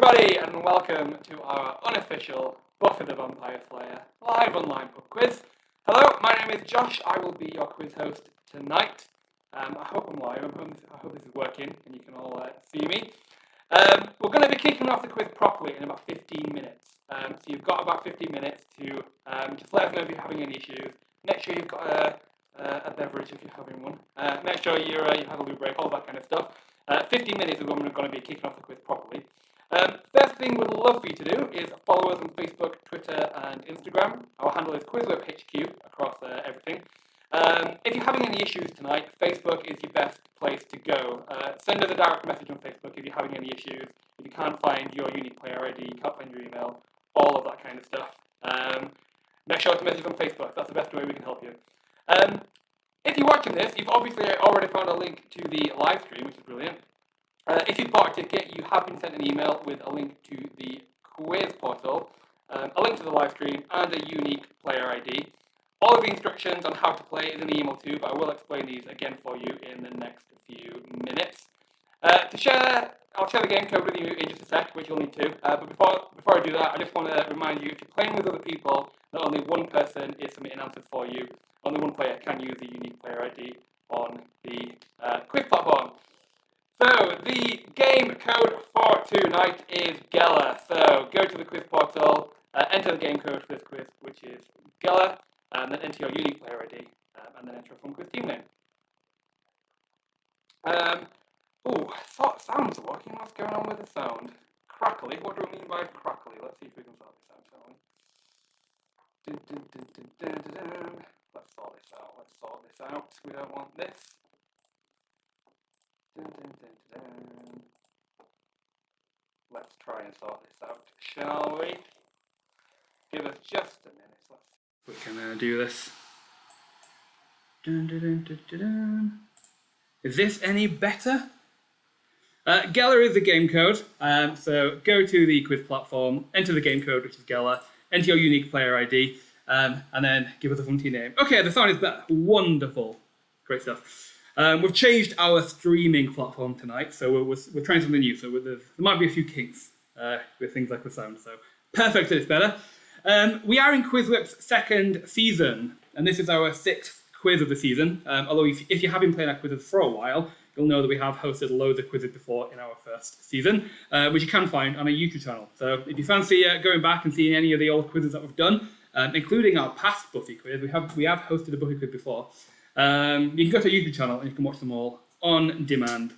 everybody, and welcome to our unofficial Buffy the Vampire Slayer live online pub quiz. Hello, my name is Josh. I will be your quiz host tonight. I hope I'm live. I hope this is working and you can all see me. We're going to be kicking off the quiz properly in about 15 minutes. So you've got about 15 minutes to just let us know if you're having any issues. Make sure you've got a beverage if you're having one. Make sure you have a loo break, all that kind of stuff. 15 minutes is when we're going to be kicking off the quiz properly. First thing we'd love for you to do is follow us on Facebook, Twitter and Instagram. Our handle is QuizWhip HQ across everything. If you're having any issues tonight, Facebook is your best place to go. Send us a direct message on Facebook if you're having any issues, if you can't find your unique player ID, you can't find your email, all of that kind of stuff. Make sure to message on Facebook, that's the best way we can help you. If you're watching this, you've obviously already found a link to the live stream, which is brilliant. If you've bought a ticket, you have been sent an email with a link to the quiz portal, a link to the live stream, and a unique player ID. All of the instructions on how to play is in the email too, but I will explain these again for you in the next few minutes. I'll share the game code with you in just a sec, which you'll need to. But before I do that, I just want to remind you, if you're playing with other people, that only one person is submitting answers for you. Only one player can use the unique player ID on the quiz platform. So, the game code for tonight is Geller. So, go to the quiz portal, enter the game code for this quiz, which is Geller, and then enter your unique player ID, and then enter a fun quiz team name. Sound's working. What's going on with the sound? Crackly. What do we mean by crackly? Let's see if we can sort this out, shall we? Let's sort this out. We don't want this. Let's try and sort this out, shall we? Give us just a minute. Let's see if we can do this. Is this any better? Geller is the game code. So go to the quiz platform, enter the game code, which is Geller, enter your unique player ID, and then give us a funky name. Okay, the sound is better. Wonderful. Great stuff. We've changed our streaming platform tonight, so we're trying something new. So there might be a few kinks with things like the sound. So perfect that it's better. We are in QuizWhip's second season, and this is our 6th quiz of the season. Although if you have been playing our quizzes for a while, you'll know that we have hosted loads of quizzes before in our first season, which you can find on our YouTube channel. So if you fancy going back and seeing any of the old quizzes that we've done, including our past Buffy quiz, we have hosted a Buffy quiz before. You can go to our YouTube channel and you can watch them all on demand.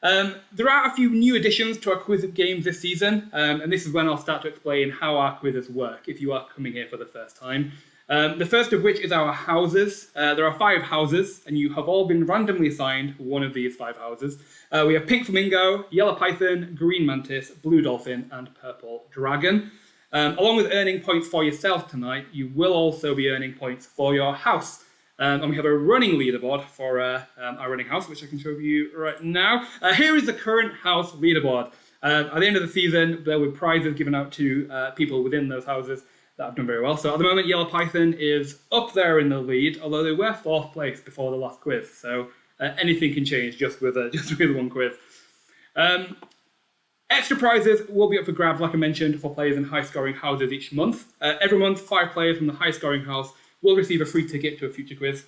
There are a few new additions to our quiz games this season, and this is when I'll start to explain how our quizzes work if you are coming here for the first time. The first of which is our houses. There are 5 houses, and you have all been randomly assigned one of these 5 houses. We have Pink Flamingo, Yellow Python, Green Mantis, Blue Dolphin, and Purple Dragon. Along with earning points for yourself tonight, you will also be earning points for your house. And we have a running leaderboard for our running house, which I can show you right now. Here is the current house leaderboard. At the end of the season, there will be prizes given out to people within those houses that have done very well. So at the moment, Yellow Python is up there in the lead, although they were 4th place before the last quiz. So anything can change just with one quiz. Extra prizes will be up for grabs, like I mentioned, for players in high-scoring houses each month. Every month, 5 players from the high-scoring house will receive a free ticket to a future quiz,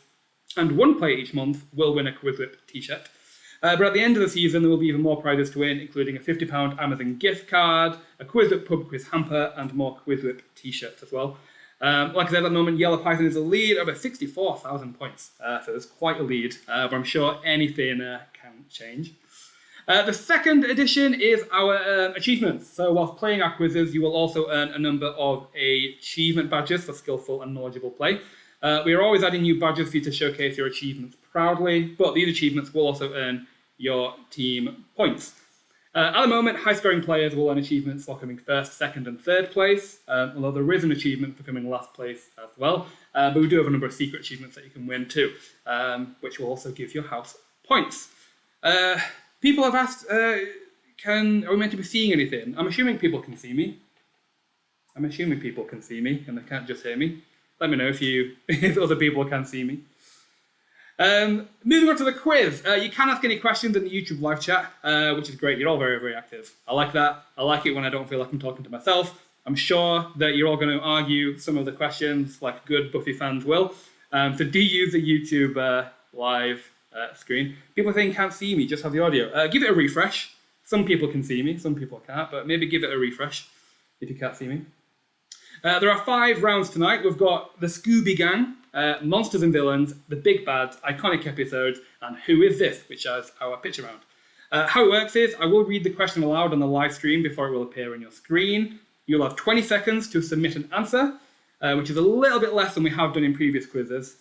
and 1 player each month will win a QuizWhip t-shirt. But at the end of the season, there will be even more prizes to win, including a £50 Amazon gift card, a QuizWhip pub quiz hamper, and more QuizWhip t-shirts as well. Like I said, at the moment, Yellow Python is the lead over 64,000 points, so there's quite a lead, but I'm sure anything can change. The second addition is our achievements. So whilst playing our quizzes, you will also earn a number of achievement badges for skillful and knowledgeable play. We are always adding new badges for you to showcase your achievements proudly, but these achievements will also earn your team points. At the moment, high-scoring players will earn achievements for coming 1st, 2nd and 3rd place, although there is an achievement for coming last place as well. But we do have a number of secret achievements that you can win too, which will also give your house points. People have asked, are we meant to be seeing anything? I'm assuming people can see me. and they can't just hear me. Let me know if other people can see me. Moving on to the quiz. You can ask any questions in the YouTube live chat, which is great. You're all very, very active. I like that. I like it when I don't feel like I'm talking to myself. I'm sure that you're all going to argue some of the questions like good Buffy fans will. So do use the YouTube live screen. People think can't see me, just have the audio. Give it a refresh. Some people can see me, some people can't, but maybe give it a refresh if you can't see me. There are 5 rounds tonight. We've got the Scooby Gang, Monsters and Villains, The Big Bad, Iconic Episodes, and Who Is This, which is our pitch round. How it works is I will read the question aloud on the live stream before it will appear on your screen. You'll have 20 seconds to submit an answer, which is a little bit less than we have done in previous quizzes,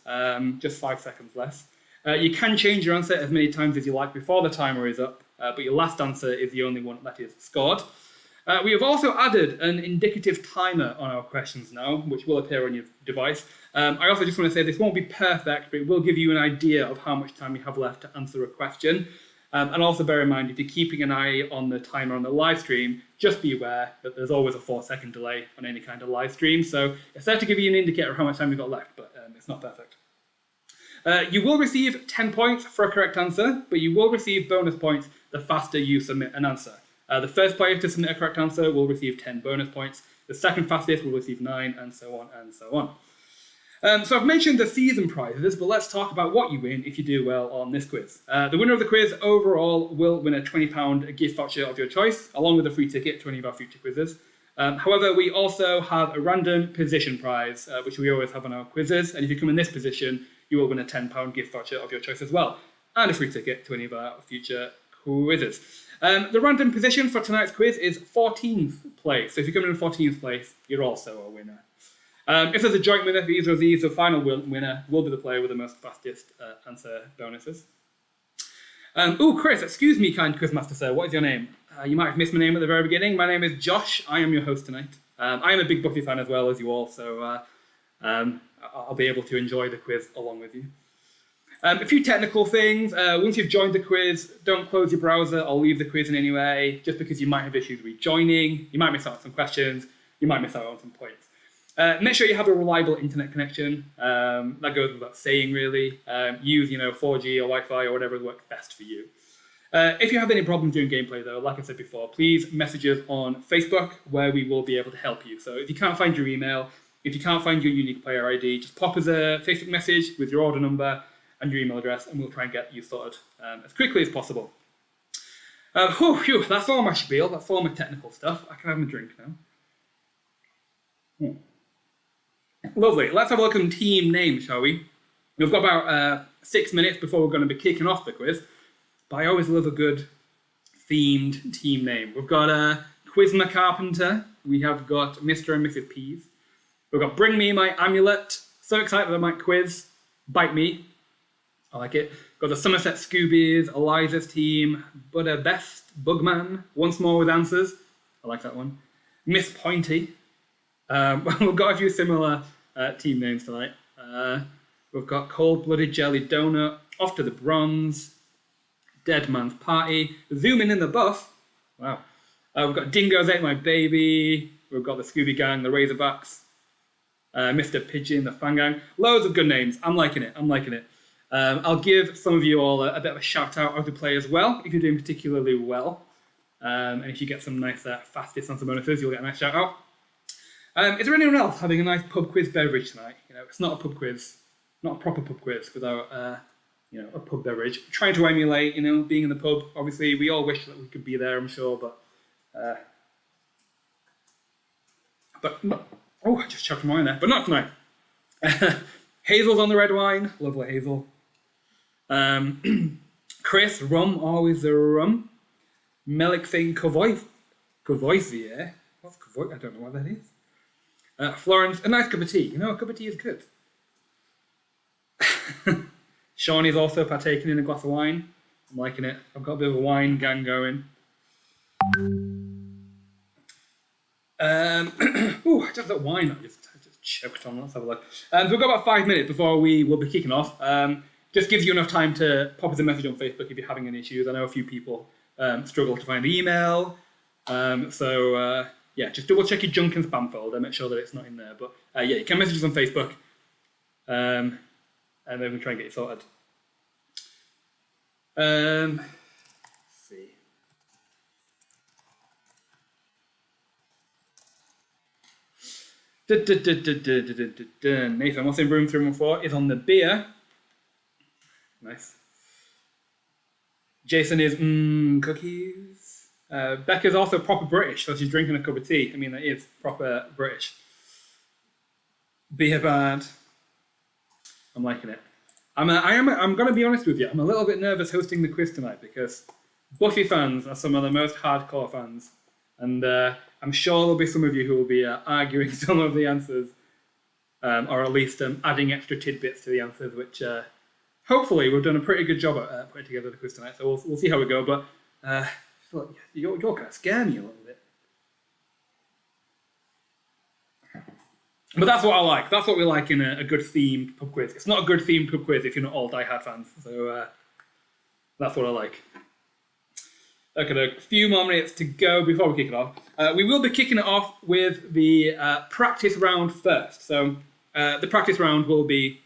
just 5 seconds less. You can change your answer as many times as you like before the timer is up, but your last answer is the only one that is scored. We have also added an indicative timer on our questions now, which will appear on your device. I also just want to say this won't be perfect, but it will give you an idea of how much time you have left to answer a question. And also bear in mind, if you're keeping an eye on the timer on the live stream, just be aware that there's always a 4-second delay on any kind of live stream. So it's there to give you an indicator of how much time you've got left, but it's not perfect. You will receive 10 points for a correct answer, but you will receive bonus points the faster you submit an answer. The first player to submit a correct answer will receive 10 bonus points. The second fastest will receive 9, and so on and so on. So I've mentioned the season prizes, but let's talk about what you win if you do well on this quiz. The winner of the quiz overall will win a £20 gift voucher of your choice, along with a free ticket to any of our future quizzes. However, we also have a random position prize, which we always have on our quizzes, and if you come in this position, you will win a £10 gift voucher of your choice as well, and a free ticket to any of our future quizzes. The random position for tonight's quiz is 14th place. So if you come in 14th place, you're also a winner. If there's a joint winner for either of these, the final winner will be the player with the most fastest answer bonuses. Chris, excuse me, kind quizmaster sir, what is your name? You might have missed my name at the very beginning. My name is Josh. I am your host tonight. I am a big Buffy fan as well as you all, so I'll be able to enjoy the quiz along with you. A few technical things. Once you've joined the quiz, don't close your browser or leave the quiz in any way, just because you might have issues rejoining. You might miss out on some questions. You might miss out on some points. Make sure you have a reliable internet connection. That goes without saying, really. Use 4G or Wi-Fi or whatever works best for you. If you have any problems doing gameplay, though, like I said before, please message us on Facebook, where we will be able to help you. So if you can't find your email, if you can't find your unique player ID, just pop us a Facebook message with your order number and your email address, and we'll try and get you sorted as quickly as possible. That's all my spiel. That's all my technical stuff. I can have my drink now. Lovely. Let's have a look at team names, shall we? We've got about 6 minutes before we're going to be kicking off the quiz, but I always love a good themed team name. We've got Quizma Carpenter. We have got Mr. and Mrs. Peas. We've got Bring Me My Amulet. So excited that I might quiz. Bite Me. I like it. Got the Somerset Scoobies, Eliza's team, Buddha Best, Bugman, Once More with Answers. I like that one. Miss Pointy. We've got a few similar team names tonight. We've got Cold Blooded Jelly Donut, Off to the Bronze, Dead Man's Party, Zooming in the Buff. Wow. We've got Dingoes Ate My Baby. We've got the Scooby Gang, the Razorbacks, Mr. Pigeon, the Fang Gang. Loads of good names. I'm liking it. I'll give some of you all a bit of a shout out as we play as well, if you're doing particularly well. And if you get some nice fastest answer bonuses, you'll get a nice shout out. Is there anyone else having a nice pub quiz beverage tonight? It's not a pub quiz, not a proper pub quiz without a pub beverage. Trying to emulate, being in the pub. Obviously, we all wish that we could be there, I'm sure, but I just chucked mine there, but not tonight. Hazel's on the red wine, lovely Hazel. Chris, rum, always the rum. Melik saying Courvoisier. What's Courvoisier? I don't know what that is. Florence, a nice cup of tea. A cup of tea is good. Sean is also partaking in a glass of wine. I'm liking it. I've got a bit of a wine gang going. Just that wine I just choked on. Let's have a look. So we've got about 5 minutes before we will be kicking off. Just gives you enough time to pop us a message on Facebook if you're having any issues. I know a few people struggle to find the email. Just double check your junk and spam folder. Make sure that it's not in there. But you can message us on Facebook. And then we'll try and get it sorted. Let's see. Nathan, what's in room 314 is on the beer. Nice. Jason is cookies. Becca's also proper British, so she's drinking a cup of tea. I mean, that is proper British. Beer bad. I'm liking it. I'm going to be honest with you. I'm a little bit nervous hosting the quiz tonight because Buffy fans are some of the most hardcore fans, and I'm sure there'll be some of you who will be arguing some of the answers, or at least adding extra tidbits to the answers, which hopefully we've done a pretty good job at putting together the quiz tonight. So we'll see how we go. But you're kind of scaring me a little bit. But that's what I like. That's what we like in a good themed pub quiz. It's not a good themed pub quiz if you're not all die-hard fans. So that's what I like. Okay, a few more minutes to go before we kick it off. We will be kicking it off with the practice round first. So the practice round will be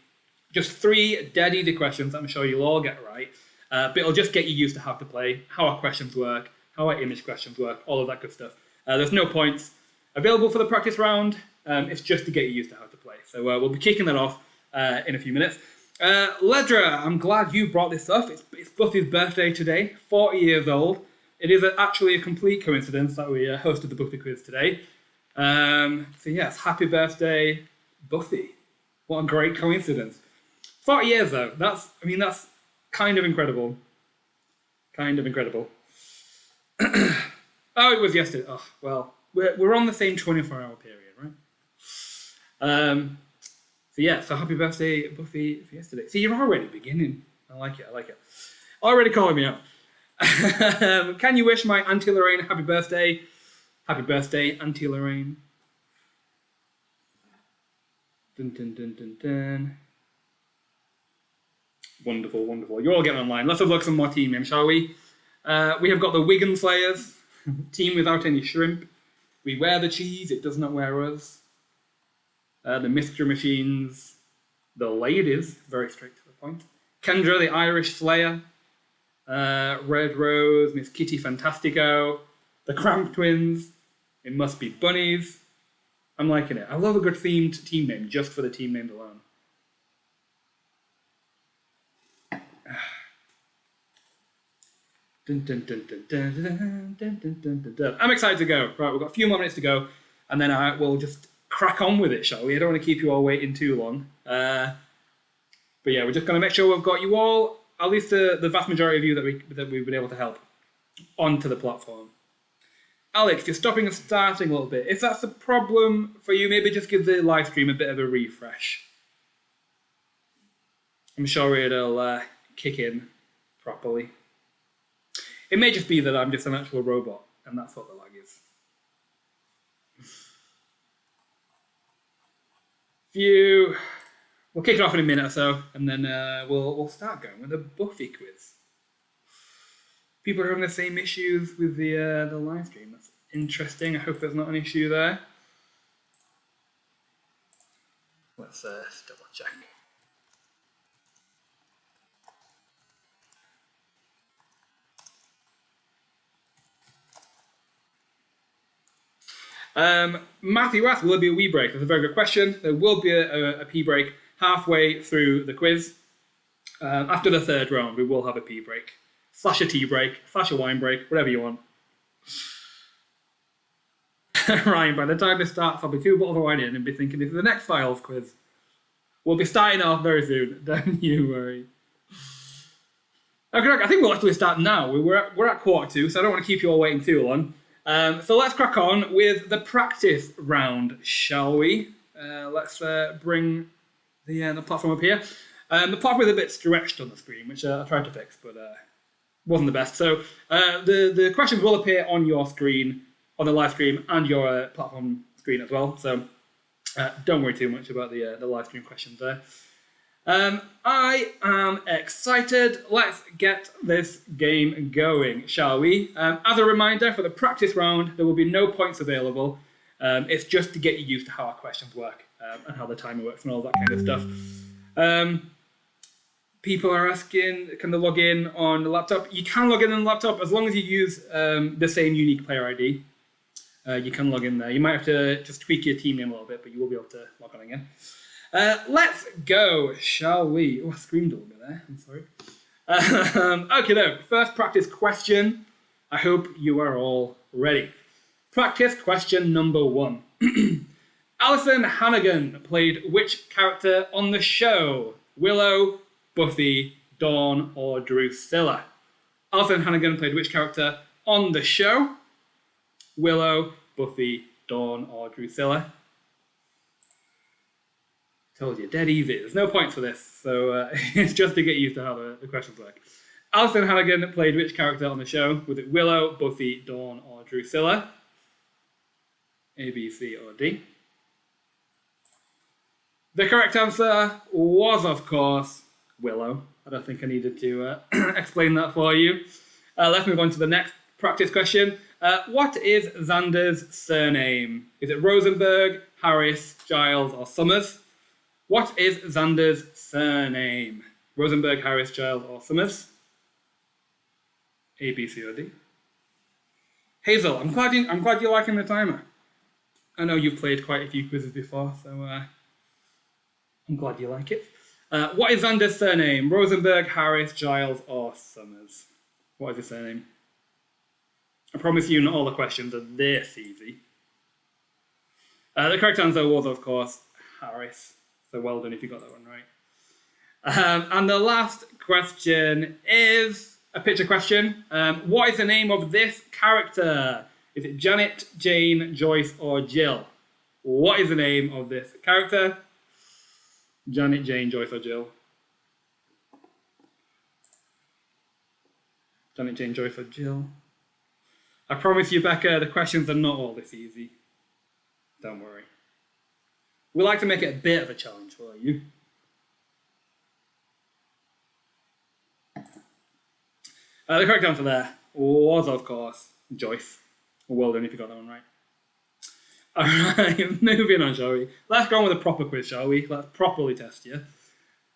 just 3 dead easy questions that I'm sure you'll all get right. But it'll just get you used to how to play, how our questions work, how our image questions work, all of that good stuff. There's no points available for the practice round. It's just to get you used to how to play. So we'll be kicking that off in a few minutes. Ledra, I'm glad you brought this up. It's Buffy's birthday today, 40 years old. It is actually a complete coincidence that we hosted the Buffy quiz today. So yes, happy birthday, Buffy. What a great coincidence. 40 years though, that's kind of incredible. Kind of incredible. Oh, it was yesterday. Oh, well, we're on the same 24-hour period, right? So happy birthday, Buffy, for yesterday. See, you're already beginning. I like it. Already calling me out. Can you wish my Auntie Lorraine happy birthday? Happy birthday, Auntie Lorraine. Dun, dun, dun, dun, dun. Wonderful, wonderful. You're all getting online. Let's have a look at some more team names, shall we? We have got the Wigan Slayers, team without any shrimp. We wear the cheese, it does not wear us. The Mystery Machines, the ladies, very straight to the point. Kendra, the Irish Slayer. Red Rose, Miss Kitty Fantastico. The Cramp Twins. It must be Bunnies. I'm liking it. I love a good themed team name just for the team name alone. Dun, dun, dun, dun, dun, dun, dun, dun, dun, dun. I'm excited to go. Right, we've got a few more minutes to go, and then we'll just crack on with it, shall we? I don't want to keep you all waiting too long. But yeah, we're just going to make sure we've got you all, at least the vast majority of you that we've been able to help, onto the platform. Alex, you're stopping and starting a little bit. If that's the problem for you, maybe just give the live stream a bit of a refresh. I'm sure it'll kick in properly. It may just be that I'm just an actual robot, and that's what the lag is. We'll kick it off in a minute or so, and then we'll start going with a Buffy quiz. People are having the same issues with the live stream. That's interesting. I hope there's not an issue there. Let's double check. Matthew asked, will there be a wee break? That's a very good question. There will be a pee break halfway through the quiz. After the third round, we will have a pee break. / a tea break, / a wine break, whatever you want. Ryan, by the time this starts, I'll be 2 bottles of wine in and be thinking this is the next Files quiz. We'll be starting off very soon, don't you worry. Okay, I think we'll actually start now. We're at 1:45, so I don't want to keep you all waiting too long. So let's crack on with the practice round, shall we? Let's bring the platform up here. The platform is a bit stretched on the screen, which I tried to fix, but wasn't the best. So the questions will appear on your screen, on the live stream, and your platform screen as well. So don't worry too much about the live stream questions there. I am excited. Let's get this game going, shall we? As a reminder, for the practice round, there will be no points available. It's just to get you used to how our questions work and how the timer works and all that kind of stuff. People are asking, can they log in on the laptop? You can log in on the laptop as long as you use the same unique player ID. You can log in there. You might have to just tweak your team name a little bit, but you will be able to log on again. Let's go, shall we? Oh, I screamed a little bit there. I'm sorry. Okay, though. First practice question. I hope you are all ready. Practice question number 1. Alison Hannigan played which character on the show? Willow, Buffy, Dawn, or Drusilla? Alison Hannigan played which character on the show? Willow, Buffy, Dawn, or Drusilla? Told you, dead easy. There's no point for this, so it's just to get used to how the questions work. Alison Hannigan played which character on the show? Was it Willow, Buffy, Dawn, or Drusilla? A, B, C, or D? The correct answer was, of course, Willow. I don't think I needed to explain that for you. Let's move on to the next practice question. What is Xander's surname? Is it Rosenberg, Harris, Giles, or Summers? What is Xander's surname? Rosenberg, Harris, Giles, or Summers? A, B, C, or D? Hazel, I'm glad you're liking the timer. I know you've played quite a few quizzes before, so I'm glad you like it. What is Xander's surname? Rosenberg, Harris, Giles, or Summers? What is his surname? I promise you not all the questions are this easy. The correct answer was, of course, Harris. So well done if you got that one right. And the last question is a picture question. What is the name of this character? Is it Janet, Jane, Joyce, or Jill? What is the name of this character? Janet, Jane, Joyce, or Jill? Janet, Jane, Joyce, or Jill? I promise you, Becca, the questions are not all this easy. Don't worry. We like to make it a bit of a challenge for you. The correct answer there was, of course, Joyce. Well done if you got that one right. Alright, moving on, shall we? Let's go on with a proper quiz, shall we? Let's properly test you.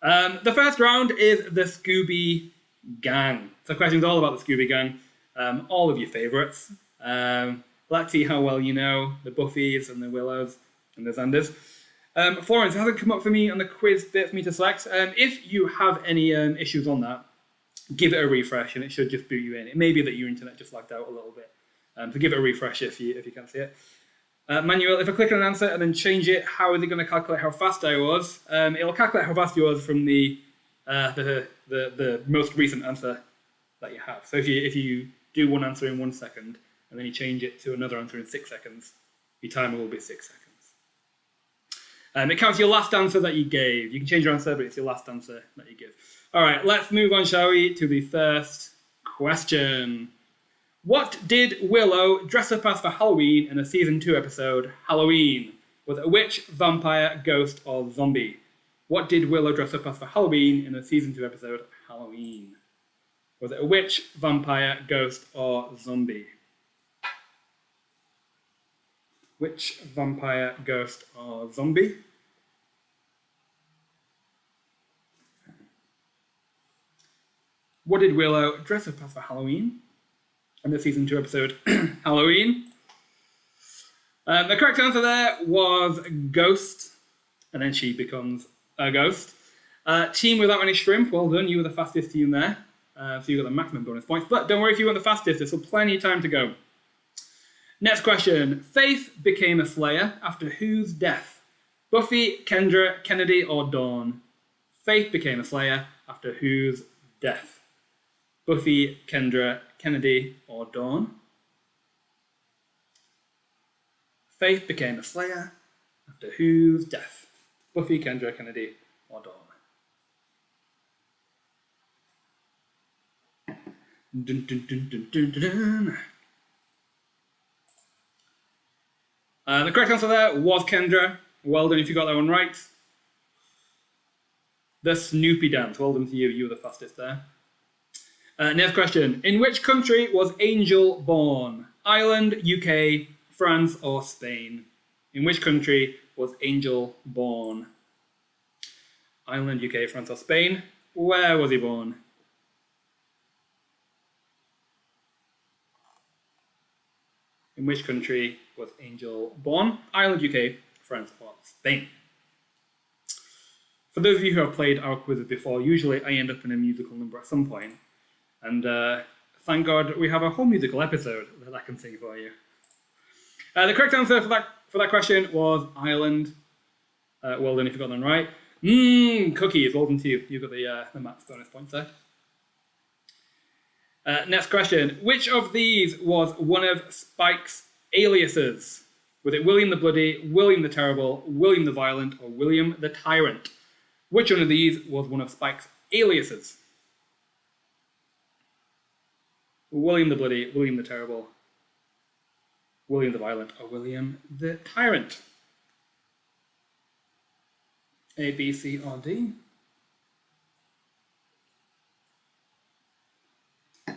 The first round is the Scooby Gang. So questions all about the Scooby Gang. All of your favourites. Let's see how well you know the Buffys and the Willows and the Xanders. Florence, it hasn't come up for me on the quiz bit for me to select. If you have any issues on that, give it a refresh and it should just boot you in. It may be that your internet just lagged out a little bit. So give it a refresh if you can't see it. Manuel, if I click on an answer and then change it, how is it going to calculate how fast I was? It'll calculate how fast you was from the most recent answer that you have. So if you do one answer in 1 second and then you change it to another answer in 6 seconds, your timer will be 6 seconds. It counts your last answer that you gave. You can change your answer, but it's your last answer that you give. All right, let's move on, shall we, to the first question. What did Willow dress up as for Halloween in the Season 2 episode, Halloween? Was it a witch, vampire, ghost, or zombie? What did Willow dress up as for Halloween in the Season 2 episode, Halloween? Was it a witch, vampire, ghost, or zombie? Witch, vampire, ghost, or zombie? What did Willow dress up as for Halloween in the Season 2 episode, Halloween? The correct answer there was ghost, and then she becomes a ghost. Team without any shrimp, well done, you were the fastest team there. So you got the maximum bonus points, but don't worry if you weren't the fastest, there's still plenty of time to go. Next question. Faith became a Slayer after whose death? Buffy, Kendra, Kennedy, or Dawn? Faith became a Slayer after whose death? Buffy, Kendra, Kennedy, or Dawn? Faith became a Slayer after whose death? Buffy, Kendra, Kennedy, or Dawn? Dun, dun, dun, dun, dun, dun, dun. The correct answer there was Kendra. Well done if you got that one right. The Snoopy dance. Well done to you. You were the fastest there. Next question. In which country was Angel born? Ireland, UK, France, or Spain? In which country was Angel born? Ireland, UK, France, or Spain? Where was he born? In which country was Angel born? Ireland, UK, France, or Spain? For those of you who have played our quizzes before, usually I end up in a musical number at some point. And thank God we have a whole musical episode that I can sing for you. The correct answer for that question was Ireland. Well done if you got that right. Cookies, well done to you. You got the max bonus points there. Next question. Which of these was one of Spike's aliases? Was it William the Bloody, William the Terrible, William the Violent, or William the Tyrant? Which one of these was one of Spike's aliases? William the Bloody, William the Terrible, William the Violent, or William the Tyrant? A, B, C, or D?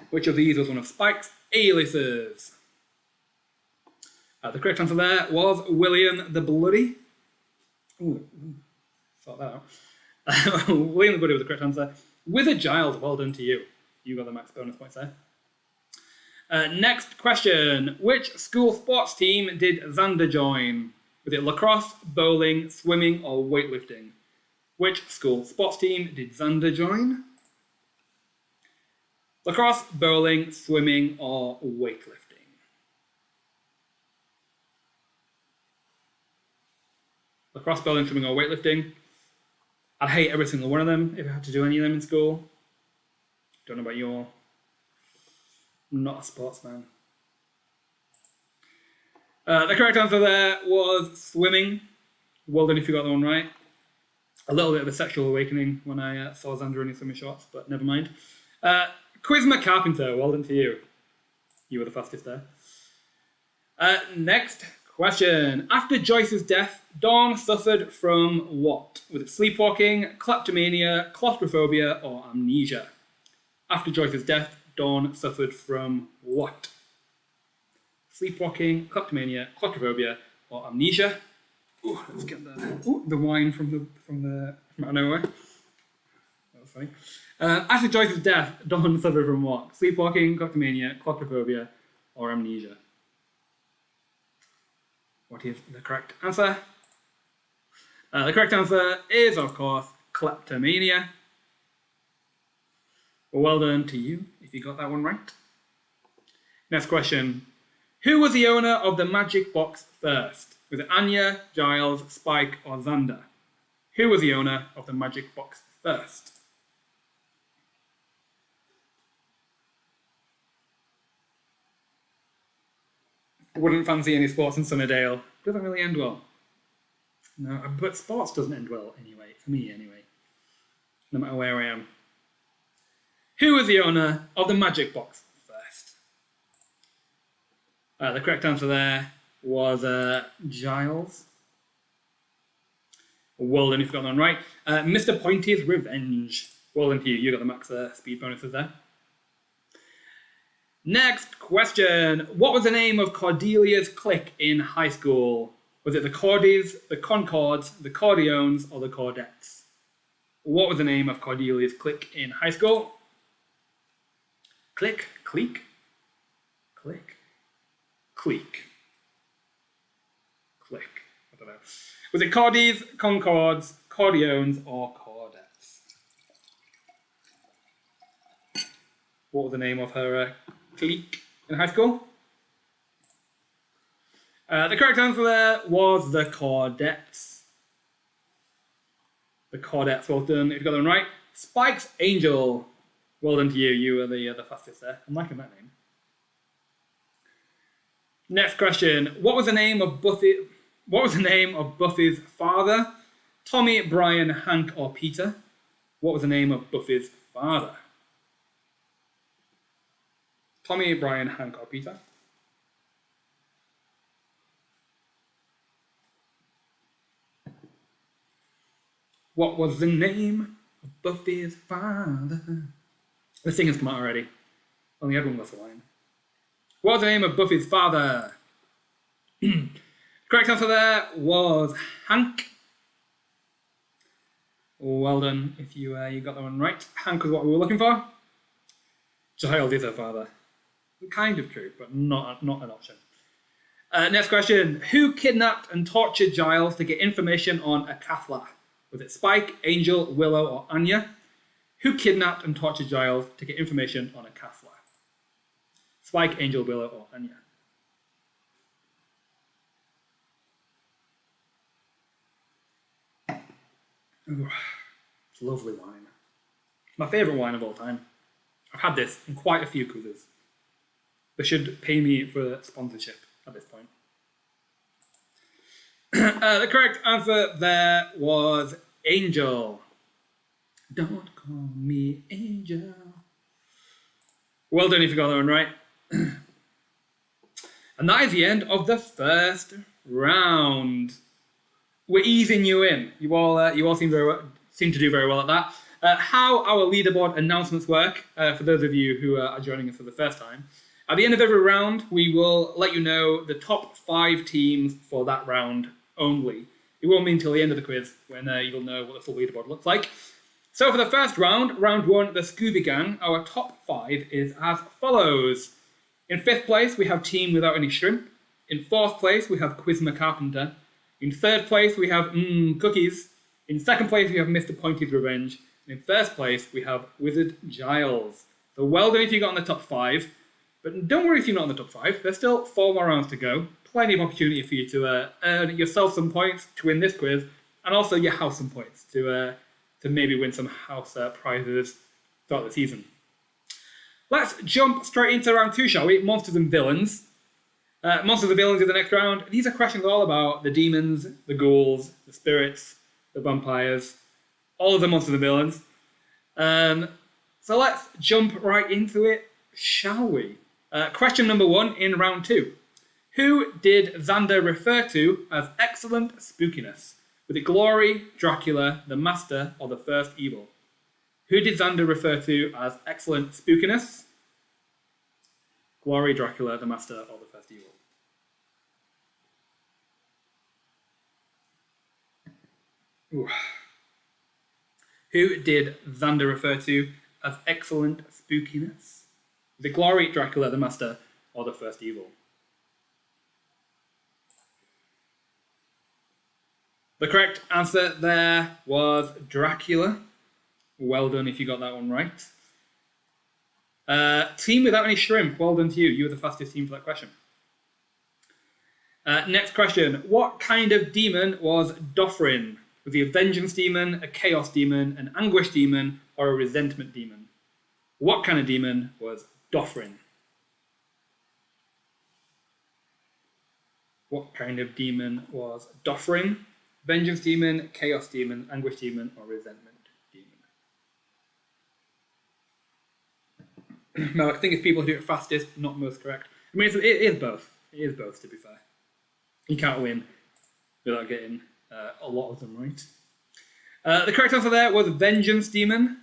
Which of these was one of Spike's aliases? The correct answer there was William the Bloody. Sort that out. William the Bloody was the correct answer. Wizard Giles, well done to you. You got the max bonus points there. Next question. Which school sports team did Xander join? Was it lacrosse, bowling, swimming, or weightlifting? Which school sports team did Xander join? Lacrosse, bowling, swimming, or weightlifting? Lacrosse, bowling, swimming, or weightlifting? I'd hate every single one of them if I had to do any of them in school. Don't know about you all. I'm not a sportsman. The correct answer there was swimming. Well done if you got that one right. A little bit of a sexual awakening when I saw Xander in his swimming shorts, but never mind. Quizma Carpenter, well done to you. You were the fastest there. Next question. After Joyce's death, Dawn suffered from what? Was it sleepwalking, kleptomania, claustrophobia, or amnesia? After Joyce's death, Dawn suffered from what? Sleepwalking, kleptomania, claustrophobia, or amnesia? Ooh, let's get the wine from out of nowhere. That was funny. After Joyce's death, Dawn suffered from what? Sleepwalking, kleptomania, claustrophobia, or amnesia? What is the correct answer? The correct answer is, of course, kleptomania. Well done to you if you got that one right. Next question. Who was the owner of the magic box first? Was it Anya, Giles, Spike, or Xander? Who was the owner of the magic box first? Wouldn't fancy any sports in Sunnydale. Doesn't really end well. No, but sports doesn't end well anyway, for me anyway. No matter where I am. Who was the owner of the magic box first? The correct answer there was Giles. Well done if you got that one right. Mr. Pointy's Revenge. Well done to you. You got the max speed bonuses there. Next question. What was the name of Cordelia's clique in high school? Was it the Cordies, the Concords, the Cordiones, or the Cordettes? What was the name of Cordelia's clique in high school? Click, clique, click, clique, click. I don't know. Was it Cordies, Concords, Cordiones, or Cordettes? What was the name of her clique in high school? The correct answer there was the Cordettes. The Cordettes, well done. If you got that one right. Spike's Angel. Well done to you. You were the fastest there. I'm liking that name. Next question. What was the name of Buffy? What was the name of Buffy's father? Tommy, Brian, Hank, or Peter? What was the name of Buffy's father? Tommy, Brian, Hank, or Peter? What was the name of Buffy's father? The thing has come out already. Only had one glass of wine. What was the name of Buffy's father? Correct answer there was Hank. Well done if you got that one right. Hank was what we were looking for. Giles is her father. Kind of true, but not an option. Next question. Who kidnapped and tortured Giles to get information on Acathla? Was it Spike, Angel, Willow, or Anya? Who kidnapped and tortured Giles to get information on Acathla? Spike, Angel, Willow, or Anya? Ooh, it's lovely wine. It's my favourite wine of all time. I've had this in quite a few quizzes. They should pay me for sponsorship at this point. The correct answer there was Angel. Don't call me Angel. Well done if you got that one right. And that is the end of the first round. We're easing you in. You all seem to do very well at that. How our leaderboard announcements work, for those of you who are joining us for the first time. At the end of every round, we will let you know the top 5 teams for that round only. It won't mean until the end of the quiz when you'll know what the full leaderboard looks like. So for the first round, round 1, the Scooby Gang, our top 5 is as follows. In 5th place, we have Team Without Any Shrimp. In 4th place, we have QuizWhip Carpenter. In 3rd place, we have Cookies. In 2nd place, we have Mr. Pointy's Revenge. And in 1st place, we have Wizard Giles. So well done if you got in the top 5. But don't worry if you're not in the top 5. There's still 4 more rounds to go. Plenty of opportunity for you to earn yourself some points to win this quiz. And also your house some points to maybe win some house prizes throughout the season. Let's jump straight into round 2, shall we? Monsters and Villains. Monsters and Villains is the next round. These are questions all about the demons, the ghouls, the spirits, the vampires, all of the monsters and villains. So let's jump right into it, shall we? Question number 1 in round 2. Who did Xander refer to as excellent spookiness? Was it Glory, Dracula, the Master, or the First Evil? Who did Xander refer to as excellent spookiness? Glory, Dracula, the Master, or the First Evil? Ooh. Who did Xander refer to as excellent spookiness? Was it Glory, Dracula, the Master, or the First Evil? The correct answer there was Dracula. Well done if you got that one right. Team Without Any Shrimp, well done to you. You were the fastest team for that question. Next question. What kind of demon was Dothrin? Was he a vengeance demon, a chaos demon, an anguish demon, or a resentment demon? What kind of demon was Dothrin? What kind of demon was Dothrin? Vengeance demon, chaos demon, anguish demon, or resentment demon? No, I think it's people who do it fastest, not most correct. I mean, it is both. It is both, to be fair. You can't win without getting a lot of them right. The correct answer there was vengeance demon.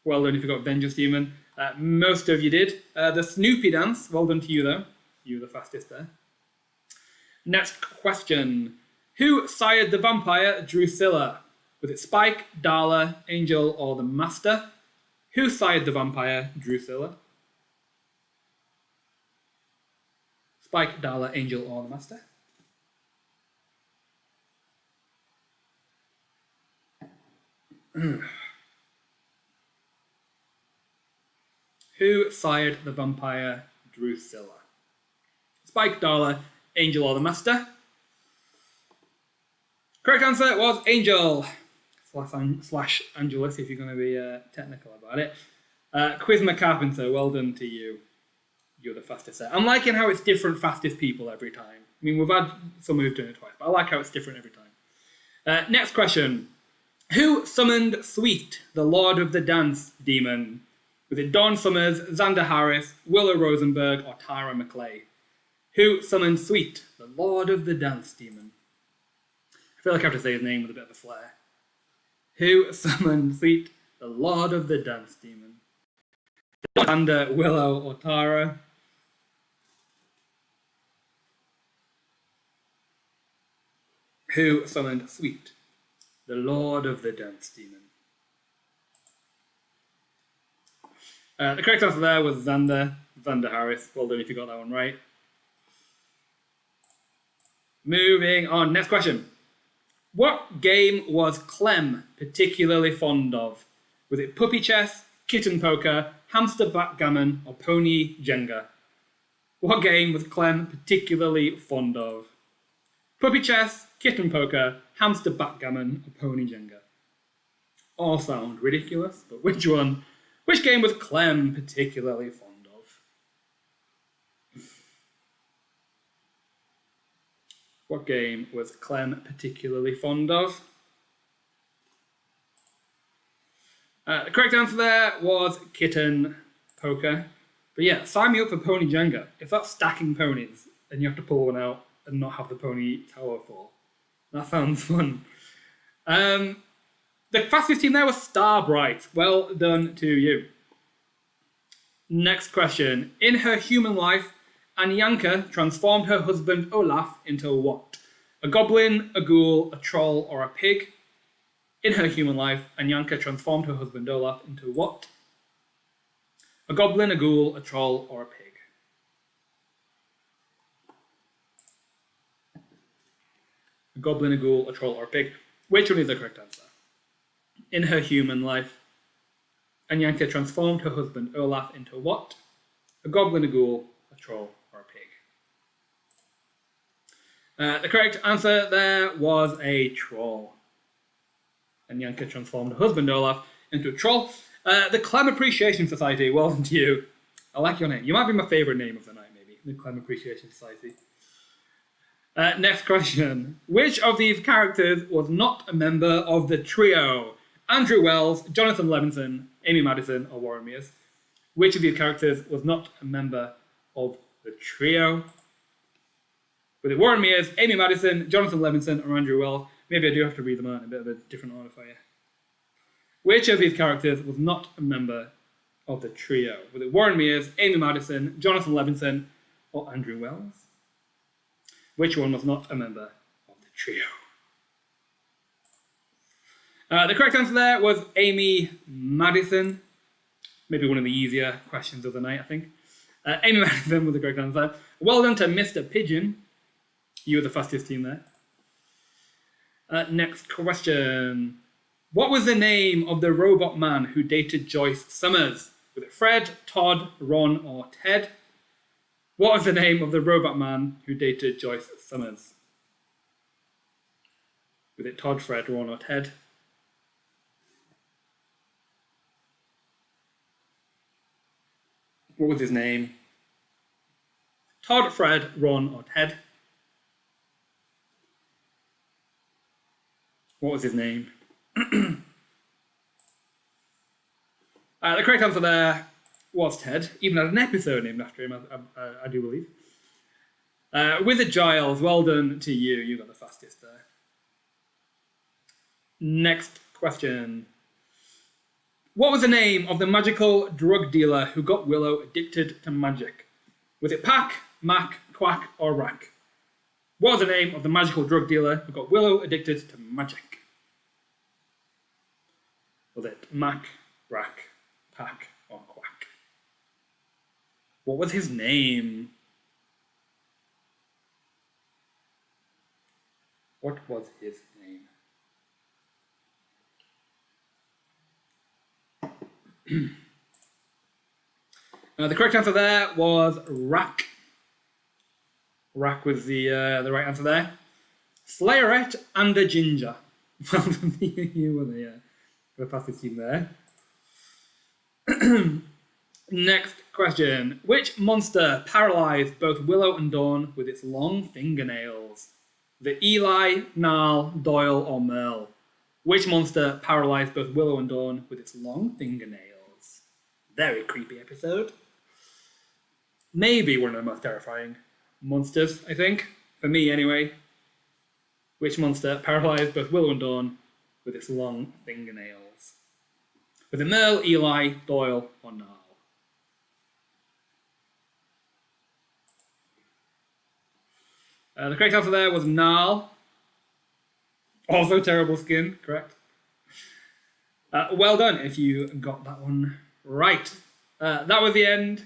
Well done if you got vengeance demon. Most of you did. The Snoopy dance, well done to you though. You were the fastest there. Next question. Who sired the vampire Drusilla? Was it Spike, Darla, Angel, or the Master? Who sired the vampire Drusilla? Spike, Darla, Angel, or the Master? Who sired the vampire Drusilla? Spike, Darla, Angel, or the Master? Correct answer was Angel. Slash Angelus, if you're going to be technical about it. QuizWhip Carpenter, well done to you. You're the fastest there. I'm liking how it's different fastest people every time. I mean, we've had someone who's done it twice, but I like how it's different every time. Next question. Who summoned Sweet, the Lord of the Dance demon? Was it Dawn Summers, Xander Harris, Willow Rosenberg, or Tara McClay? Who summoned Sweet, the Lord of the Dance demon? I feel like I have to say his name with a bit of a flair. Who summoned Sweet, the Lord of the Dance demon? Xander, Willow, or Tara? Who summoned Sweet, The Lord of the Dance Demon. The correct answer there was Xander Harris. Well done if you got that one right. Moving on, next question. What game was Clem particularly fond of? Was it puppy chess, kitten poker, hamster backgammon, or pony Jenga? What game was Clem particularly fond of? Puppy chess, kitten poker, hamster backgammon, or pony Jenga? All sound ridiculous, but which game was Clem particularly fond of? What game was Clem particularly fond of? The correct answer there was kitten poker. But yeah, sign me up for pony Jenga. If that's stacking ponies and you have to pull one out and not have the pony tower fall, that sounds fun. The fastest team there was Starbright. Well done to you. Next question. In her human life, Anyanka transformed her husband Olaf into what? A goblin, a ghoul, a troll, or a pig? In her human life, Anyanka transformed her husband Olaf into what? A goblin, a ghoul, a troll, or a pig? A goblin, a ghoul, a troll, or a pig. Which one is the correct answer? In her human life, Anyanka transformed her husband Olaf into what? A goblin, a ghoul, a troll, or a pig? The correct answer there was a troll. Anyanka transformed her husband Olaf into a troll. The Clem Appreciation Society, well done to you. I like your name. You might be my favourite name of the night, maybe. The Clem Appreciation Society. Next question. Which of these characters was not a member of the trio? Andrew Wells, Jonathan Levinson, Amy Madison, or Warren Mears? Which of these characters was not a member of the trio? Was it Warren Mears, Amy Madison, Jonathan Levinson, or Andrew Wells? Maybe I do have to read them out in a bit of a different order for you. Which of these characters was not a member of the trio? Was it Warren Mears, Amy Madison, Jonathan Levinson, or Andrew Wells? Which one was not a member of the trio? The correct answer there was Amy Madison. Maybe one of the easier questions of the night, I think. Amy Madison was the correct answer. Well done to Mr. Pigeon. You were the fastest team there. Next question. What was the name of the robot man who dated Joyce Summers? Was it Fred, Todd, Ron, or Ted? What was the name of the robot man who dated Joyce Summers? Was it Todd, Fred, Ron, or Ted? What was his name? Todd, Fred, Ron, or Ted? What was his name? The correct answer there was Ted. Even had an episode named after him, I do believe. Wizard Giles, well done to you. You got the fastest there. Next question. What was the name of the magical drug dealer who got Willow addicted to magic? Was it Pack, Mac, Quack, or Rack? What was the name of the magical drug dealer who got Willow addicted to magic? Was it Mac, Rack, Pack, or Quack? What was his name? What was his name? The correct answer there was Rack. Rack was the right answer there. Slayerette and a Ginger. You were the fastest team there. Next question. Which monster paralyzed both Willow and Dawn with its long fingernails? The Eli, Nal, Doyle, or Merle? Which monster paralyzed both Willow and Dawn with its long fingernails? Very creepy episode. Maybe one of the most terrifying monsters, I think. For me, anyway. Which monster paralyzed both Willow and Dawn with its long fingernails? Was it Merle, Eli, Doyle, or Nal? The correct answer there was Nal. Also terrible skin, correct. Well done if you got that one right. That was the end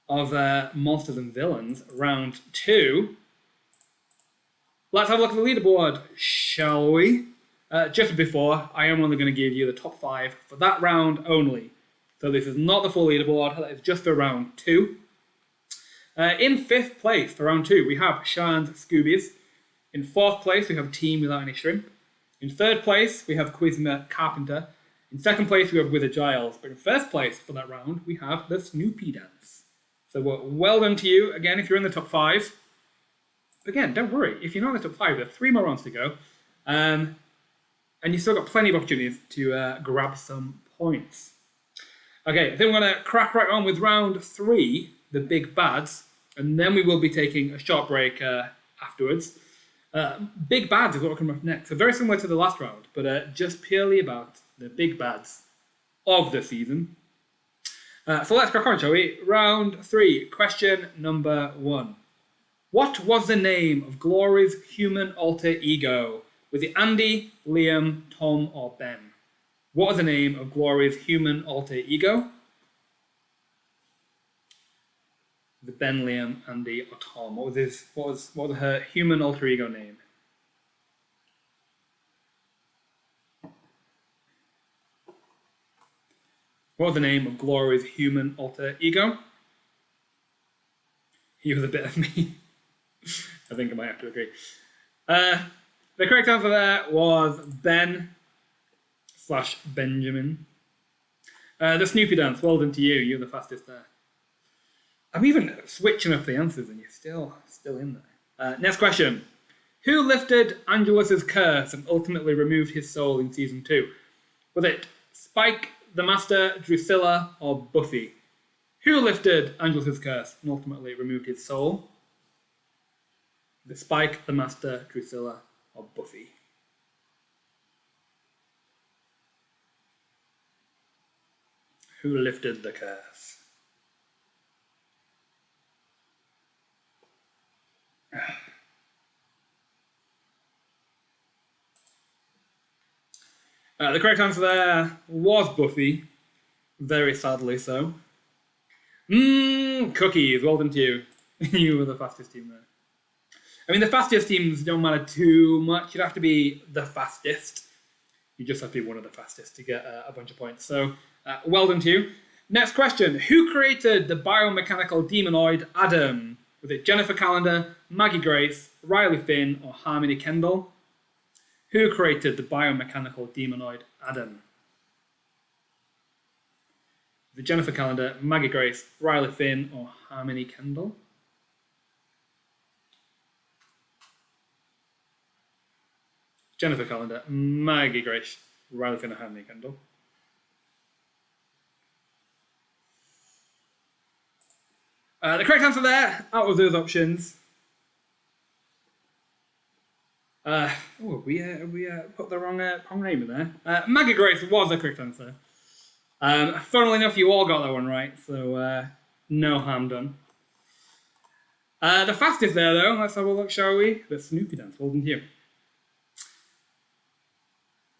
of Monsters and Villains, round 2. Let's have a look at the leaderboard, shall we? Just before, I am only going to give you the top 5 for that round only. So this is not the full leaderboard, that is just for round 2. In 5th place for round 2, we have Sean's Scoobies. In 4th place, we have Team Without Any Shrimp. In 3rd place, we have QuizWhip Carpenter. In 2nd place, we have Wizard Giles. But in 1st place for that round, we have the Snoopy Dance. So well done to you, again, if you're in the top 5. Again, don't worry, if you're not in the top 5, there are 3 more rounds to go. And you've still got plenty of opportunities to grab some points. Okay, I think we're going to crack right on with round 3, the big bads. And then we will be taking a short break afterwards. Big bads is what will come up next. So very similar to the last round, but just purely about the big bads of the season. So let's crack on, shall we? Round 3, question number 1. What was the name of Glory's human alter ego? Was it Andy, Liam, Tom, or Ben? What was the name of Glory's human alter ego? The Ben, Liam, Andy, or Tom? What was her human alter ego name? What was the name of Glory's human alter ego? He was a bit of me. I think I might have to agree. The correct answer there was Ben/Benjamin. The Snoopy Dance, well done to you. You're the fastest there. I'm even switching up the answers and you're still in there. Next question. Who lifted Angelus's curse and ultimately removed his soul in season 2? Was it Spike, the Master, Drusilla, or Buffy? Who lifted Angelus's curse and ultimately removed his soul? The Spike, the Master, Drusilla, or Buffy? Who lifted the curse? The correct answer there was Buffy. Very sadly so. Cookies, well done to you. You were the fastest team there. I mean, the fastest teams don't matter too much. You'd have to be the fastest. You just have to be one of the fastest to get a bunch of points. So, well done to you. Next question. Who created the biomechanical demonoid Adam? Was it Jennifer Callender, Maggie Grace, Riley Finn, or Harmony Kendall? Who created the biomechanical demonoid Adam? Was it Jennifer Callender, Maggie Grace, Riley Finn, or Harmony Kendall? Jennifer Callender, Maggie Grace, Riley Finn, or Harmony Kendall? The correct answer there, out of those options. We put the wrong name in there. Maggie Grace was the correct answer. Funnily enough, you all got that one right, so no harm done. The fastest there, though, let's have a look, shall we? The Snoopy Dance, well done here.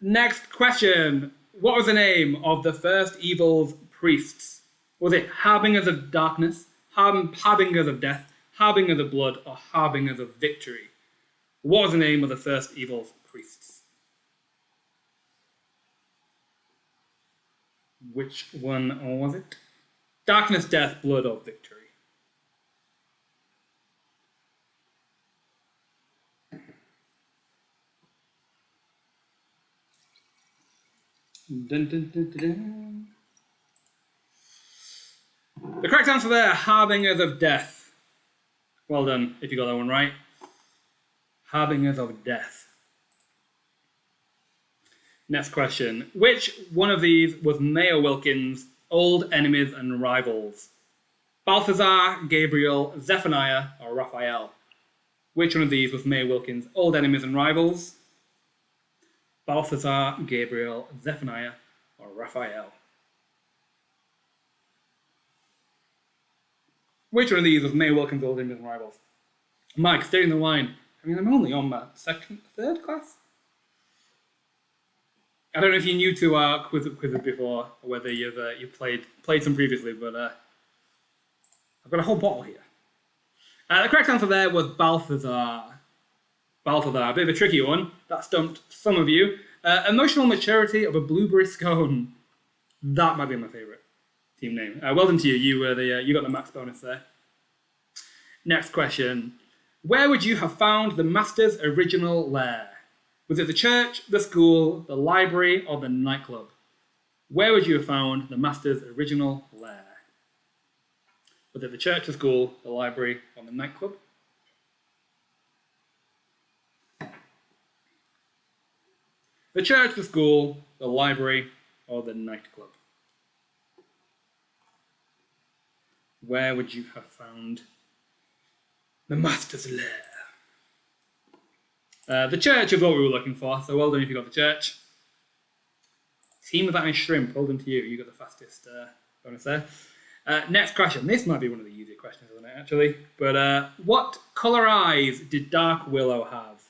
Next question. What was the name of the first evil's priests? Was it Harbingers of Darkness, Harbingers of Death, Harbingers of Blood, or Harbingers of Victory? What was the name of the first evil's priests? Which one was it? Darkness, Death, Blood, or Victory? Dun, dun, dun, dun, dun. The correct answer there, Harbingers of Death. Well done, if you got that one right. Harbingers of Death. Next question. Which one of these was Mayor Wilkins' old enemies and rivals? Balthazar, Gabriel, Zephaniah, or Raphael? Which one of these was Mayor Wilkins' old enemies and rivals? Balthazar, Gabriel, Zephaniah, or Raphael? Which one of these was Mayor Wilkins' old enemies and rivals? Mike, stay in the line. I mean, I'm only on my third class. I don't know if you're new to our QuizWhip before, or whether you've played some previously, but I've got a whole bottle here. The correct answer there was Balthazar. Balthazar, a bit of a tricky one. That stumped some of you. Emotional maturity of a blueberry scone. That might be my favourite team name. Well done to you. You got the max bonus there. Next question. Where would you have found the Master's original lair? Was it the church, the school, the library, or the nightclub? Where would you have found the Master's original lair? Was it the church, the school, the library, or the nightclub? The church, the school, the library, or the nightclub? Where would you have found the Master's lair? The church is what we were looking for, so well done if you got the church. Team without any shrimp, well done to you. You got the fastest bonus there. Next question. This might be one of the easier questions, isn't it, actually? But what colour eyes did Dark Willow have?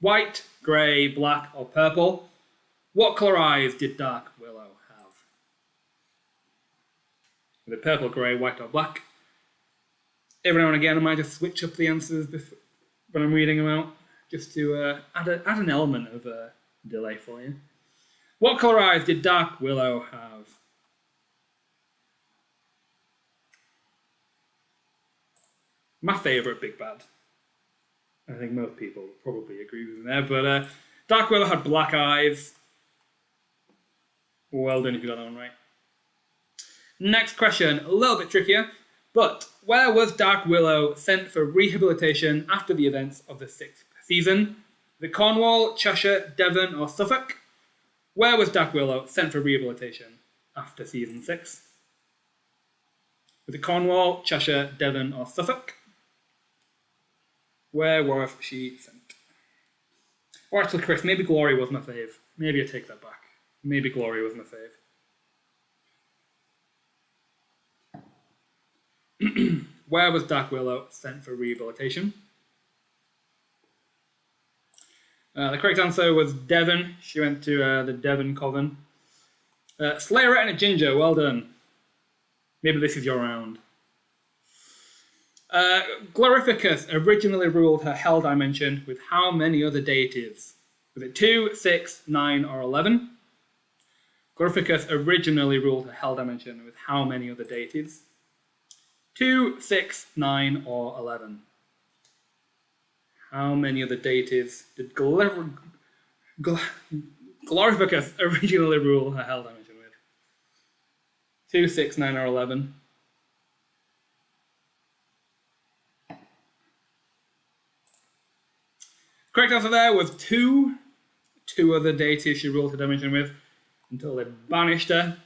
White, grey, black, or purple? What colour eyes did Dark Willow have? Was it purple, grey, white, or black? Every now and again, I might just switch up the answers when I'm reading them out, just to add an element of delay for you. What colour eyes did Dark Willow have? My favourite Big Bad. I think most people probably agree with me there, but Dark Willow had black eyes. Well done if you got that one right. Next question, a little bit trickier, but where was Dark Willow sent for rehabilitation after the events of the 6th season? The Cornwall, Cheshire, Devon, or Suffolk? Where was Dark Willow sent for rehabilitation after season 6? Was it Cornwall, Cheshire, Devon, or Suffolk? Where was she sent? Or actually, Chris, maybe Glory was my fave. Maybe I take that back. Maybe Glory was my fave. Where was Dark Willow sent for rehabilitation? The correct answer was Devon. She went to the Devon Coven. Slayer and a Ginger, well done. Maybe this is your round. Glorificus originally ruled her hell dimension with how many other deities? Was it 2, 6, 9, or 11? Glorificus originally ruled her hell dimension with how many other deities? 2, 6, 9, or 11? How many other deities did Glorificus originally rule her hell dimension with? 2, 6, 9, or 11? Correct answer there was 2. 2 other deities she ruled her dimension with until they banished her.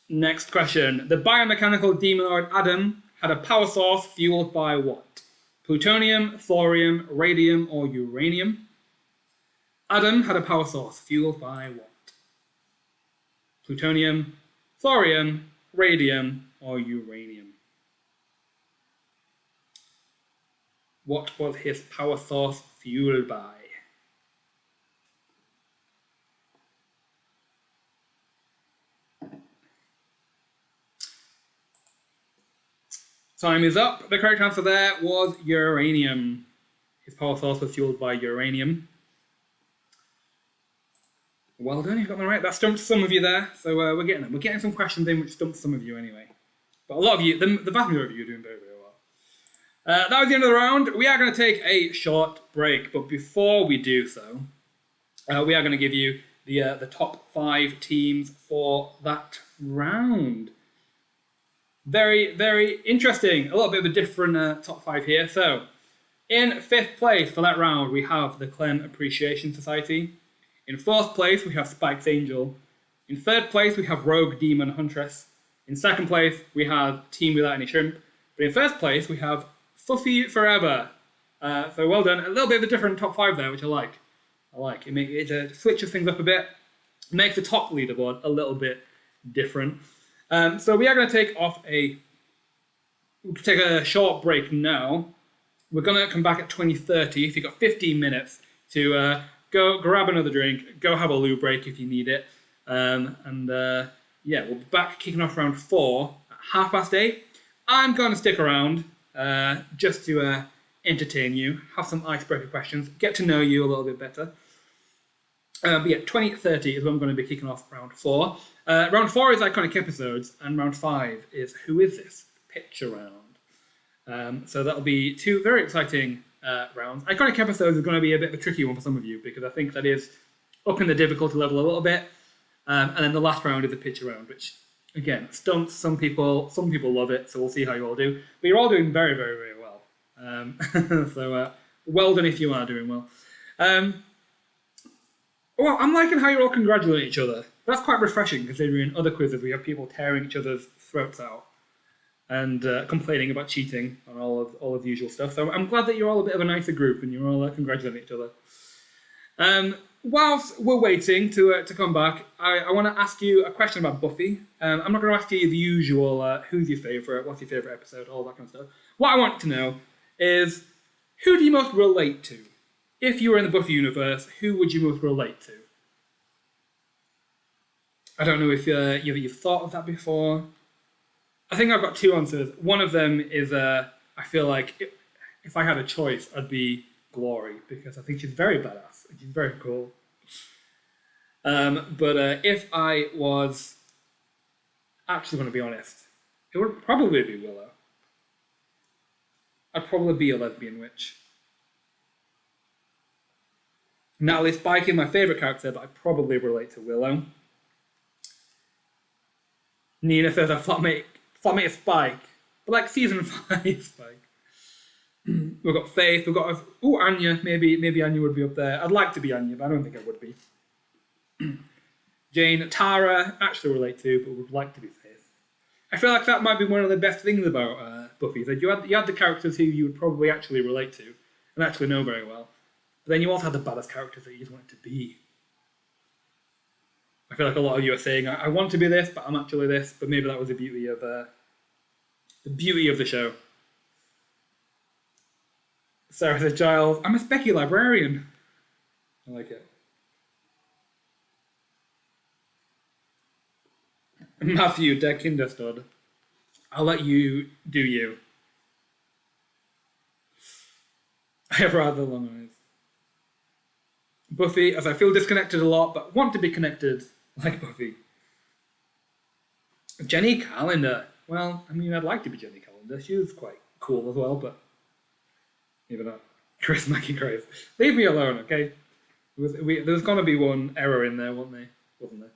Next question. The biomechanical demon lord Adam had a power source fueled by what? Plutonium, thorium, radium, or uranium? Adam had a power source fueled by what? Plutonium, thorium, radium, or uranium? What was his power source fueled by? Time is up. The correct answer there was uranium. His power source was fueled by uranium. Well done, you got that right. That stumped some of you there, so we're getting them. We're getting some questions in which stumped some of you anyway. But a lot of you, the vast majority of you are doing very, very well. That was the end of the round. We are going to take a short break, but before we do so, we are going to give you the top 5 teams for that round. Very, very interesting. A little bit of a different top 5 here. So, in 5th place for that round, we have the Clem Appreciation Society. In 4th place, we have Spike's Angel. In 3rd place, we have Rogue Demon Huntress. In 2nd place, we have Team Without Any Shrimp. But in 1st place, we have Buffy Forever. So well done. A little bit of a different top 5 there, which I like. It switches things up a bit. Makes the top leaderboard a little bit different. So we are going to take a short break now. We're going to come back at 20:30. If you've got 15 minutes to go grab another drink, go have a loo break if you need it. Yeah, we'll be back kicking off round 4 at 8:30. I'm going to stick around just to entertain you, have some icebreaker questions, get to know you a little bit better. But yeah, 20:30 is when I'm going to be kicking off round 4. Round 4 is iconic episodes, and round 5 is Who Is This? Picture round. So that'll be 2 very exciting rounds. Iconic episodes is going to be a bit of a tricky one for some of you because I think that is up in the difficulty level a little bit. And then the last round is the picture round, which again stumps some people. Some people love it, so we'll see how you all do. But you're all doing very, very, very well. So well done if you are doing well. Well, I'm liking how you're all congratulating each other. That's quite refreshing considering in other quizzes we have people tearing each other's throats out and complaining about cheating and all of the usual stuff. So I'm glad that you're all a bit of a nicer group and you're all congratulating each other. Whilst we're waiting to come back, I want to ask you a question about Buffy. I'm not going to ask you the usual, who's your favourite, what's your favourite episode, all that kind of stuff. What I want to know is, who do you most relate to? If you were in the Buffy universe, who would you most relate to? I don't know if you've thought of that before. I think I've got 2 answers. One of them is, I feel like if I had a choice, I'd be Glory, because I think she's very badass and she's very cool. But if I was actually going to be honest, it would probably be Willow. I'd probably be a lesbian witch. Natalie Spike is my favourite character, but I probably relate to Willow. Nina says I flatmate Spike, but like season 5 Spike. We've got Faith, we've got Anya, maybe Anya would be up there. I'd like to be Anya, but I don't think I would be. Jane, Tara, actually relate to, but would like to be Faith. I feel like that might be one of the best things about Buffy, that you had the characters who you would probably actually relate to and actually know very well. But then you also had the badass characters that you just wanted to be. I feel like a lot of you are saying, I want to be this, but I'm actually this, but maybe that was the beauty of the show. Sarah says, Giles, I'm a specky librarian. I like it. Matthew, der Kinderstud. I'll let you do you. I have rather long eyes. Buffy, as I feel disconnected a lot, but want to be connected like Buffy. Jenny Calendar. Well, I mean, I'd like to be Jenny Calendar. She was quite cool as well, but maybe not. Chris Mackie Grace. Leave me alone, okay? There's going to be one error in there, wasn't there?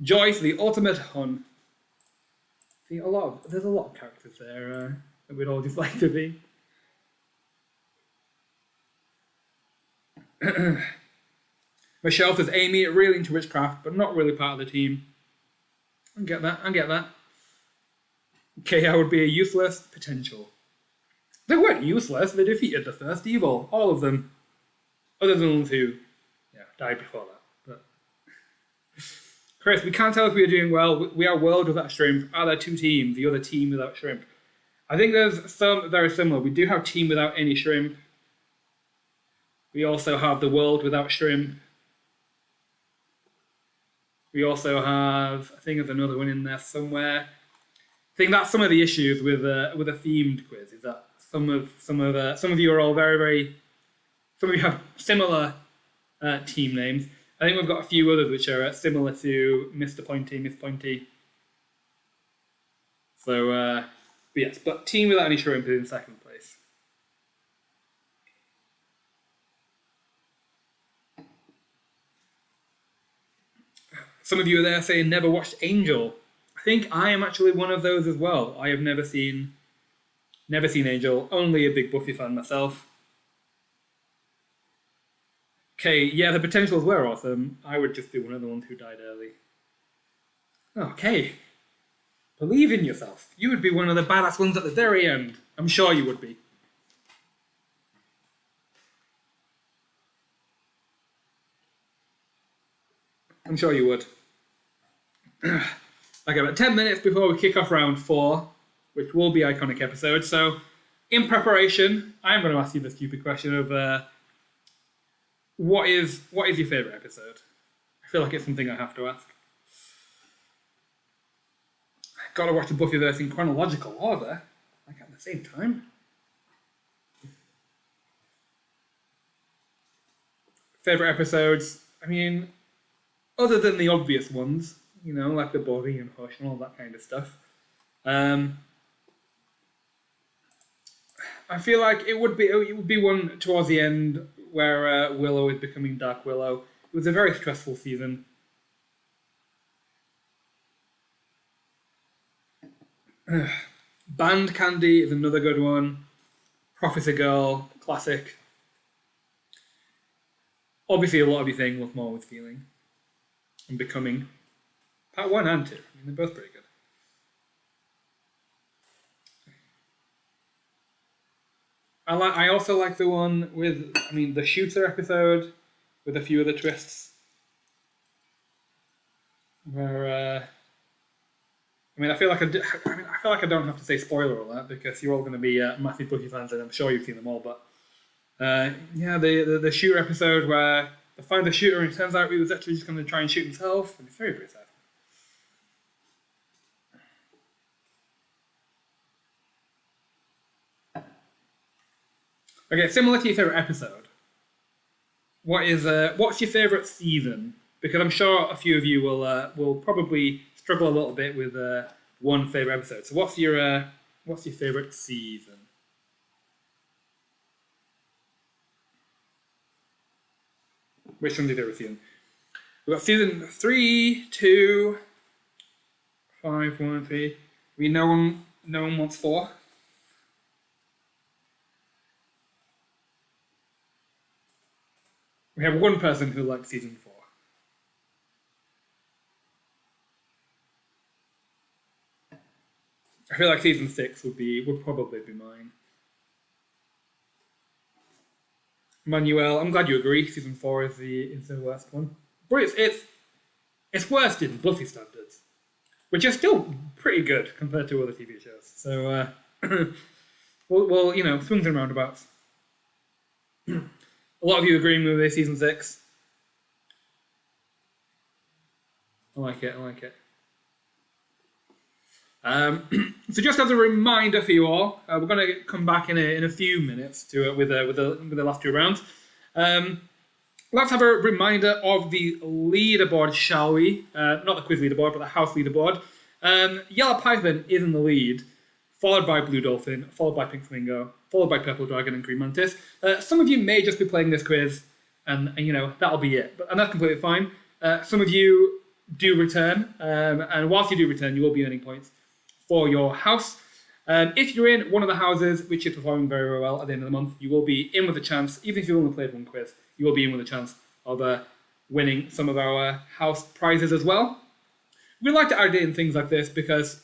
Joyce, the ultimate Hun. See, there's a lot of characters there that we'd all just like to be. Michelle says Amy, really into witchcraft, but not really part of the team. I get that. Okay, I would be a useless potential. They weren't useless, they defeated the first evil, all of them. Other than the ones who died before that. But Chris, we can't tell if we are doing well. We are world without shrimp. Are there 2 teams? The other team without shrimp. I think there's some very similar. We do have team without any shrimp. We also have the world without shrimp. We also have, I think there's another one in there somewhere. I think that's some of the issues with a themed quiz, is that some of you are all very, very, some of you have similar team names. I think we've got a few others which are similar to Mr. Pointy, Miss Pointy. So, but yes, but team without any shrimp is in second place. Some of you are there saying never watched Angel. I think I am actually one of those as well. I have never seen Angel, only a big Buffy fan myself. Okay, yeah, the potentials were awesome. I would just be one of the ones who died early. Okay. Believe in yourself. You would be one of the badass ones at the very end. I'm sure you would be. I'm sure you would. Okay, about 10 minutes before we kick off round 4, which will be iconic episode, so in preparation, I'm going to ask you the stupid question of what is your favourite episode? I feel like it's something I have to ask. I've got to watch the Buffyverse in chronological order, like at the same time. Favourite episodes? I mean, other than the obvious ones, you know, like the Body and Hush and all that kind of stuff. I feel like it would be one towards the end where Willow is becoming Dark Willow. It was a very stressful season. Band Candy is another good one. Prophecy Girl, classic. Obviously, a lot of you think was more with Feeling and Becoming. Part 1 and 2. I mean, they're both pretty good. I also like the one with, the Shooter episode with a few other twists. Where, I feel like I don't have to say spoiler alert because you're all going to be massive Buffy fans and I'm sure you've seen them all. But the Shooter episode where they find the shooter and it turns out he was actually just going to try and shoot himself. And it's very, very sad. Okay, similar to your favourite episode, what's your favourite season? Because I'm sure a few of you will probably struggle a little bit with one favourite episode. So what's your favourite season? Which one's your favourite season? We've got season 3, 2, 5, 1, 3. No one wants 4. We have one person who likes season 4. I feel like season 6 would probably be mine. Manuel, I'm glad you agree. Season 4 is the worst one, but it's worse in Buffy standards, which are still pretty good compared to other TV shows. So, well, swings and roundabouts. A lot of you agreeing with this, season 6. I like it. So just as a reminder for you all, we're going to come back in a few minutes to with the last 2 rounds. Let's have a reminder of the leaderboard, shall we? Not the quiz leaderboard, but the house leaderboard. Yellow Python is in the lead, followed by Blue Dolphin, followed by Pink Flamingo, followed by Purple Dragon and Green Mantis. Some of you may just be playing this quiz, and that'll be it. And that's completely fine. Some of you do return, and whilst you do return, you will be earning points for your house. If you're in one of the houses which is performing very, very well at the end of the month, you will be in with a chance, even if you've only played one quiz, you will be in with a chance of winning some of our house prizes as well. We like to add in things like this because,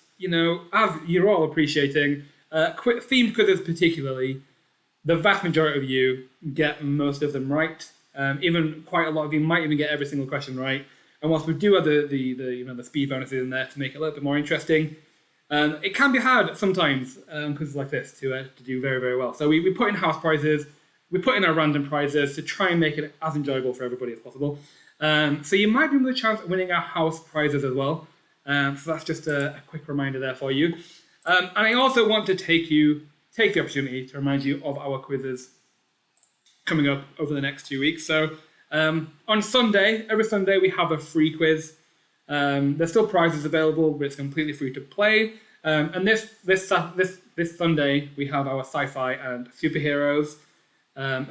as you're all appreciating, themed quizzes particularly, the vast majority of you get most of them right. Even quite a lot of you might even get every single question right. And whilst we do have the speed bonuses in there to make it a little bit more interesting, it can be hard sometimes quizzes like this to do very, very well. So we put in house prizes, we put in our random prizes to try and make it as enjoyable for everybody as possible. So you might be with a chance of winning our house prizes as well. So that's just a quick reminder there for you. And I also want to take the opportunity to remind you of our quizzes coming up over the next 2 weeks. So on Sunday, every Sunday we have a free quiz. There's still prizes available, but it's completely free to play. And this Sunday we have our sci-fi and superheroes.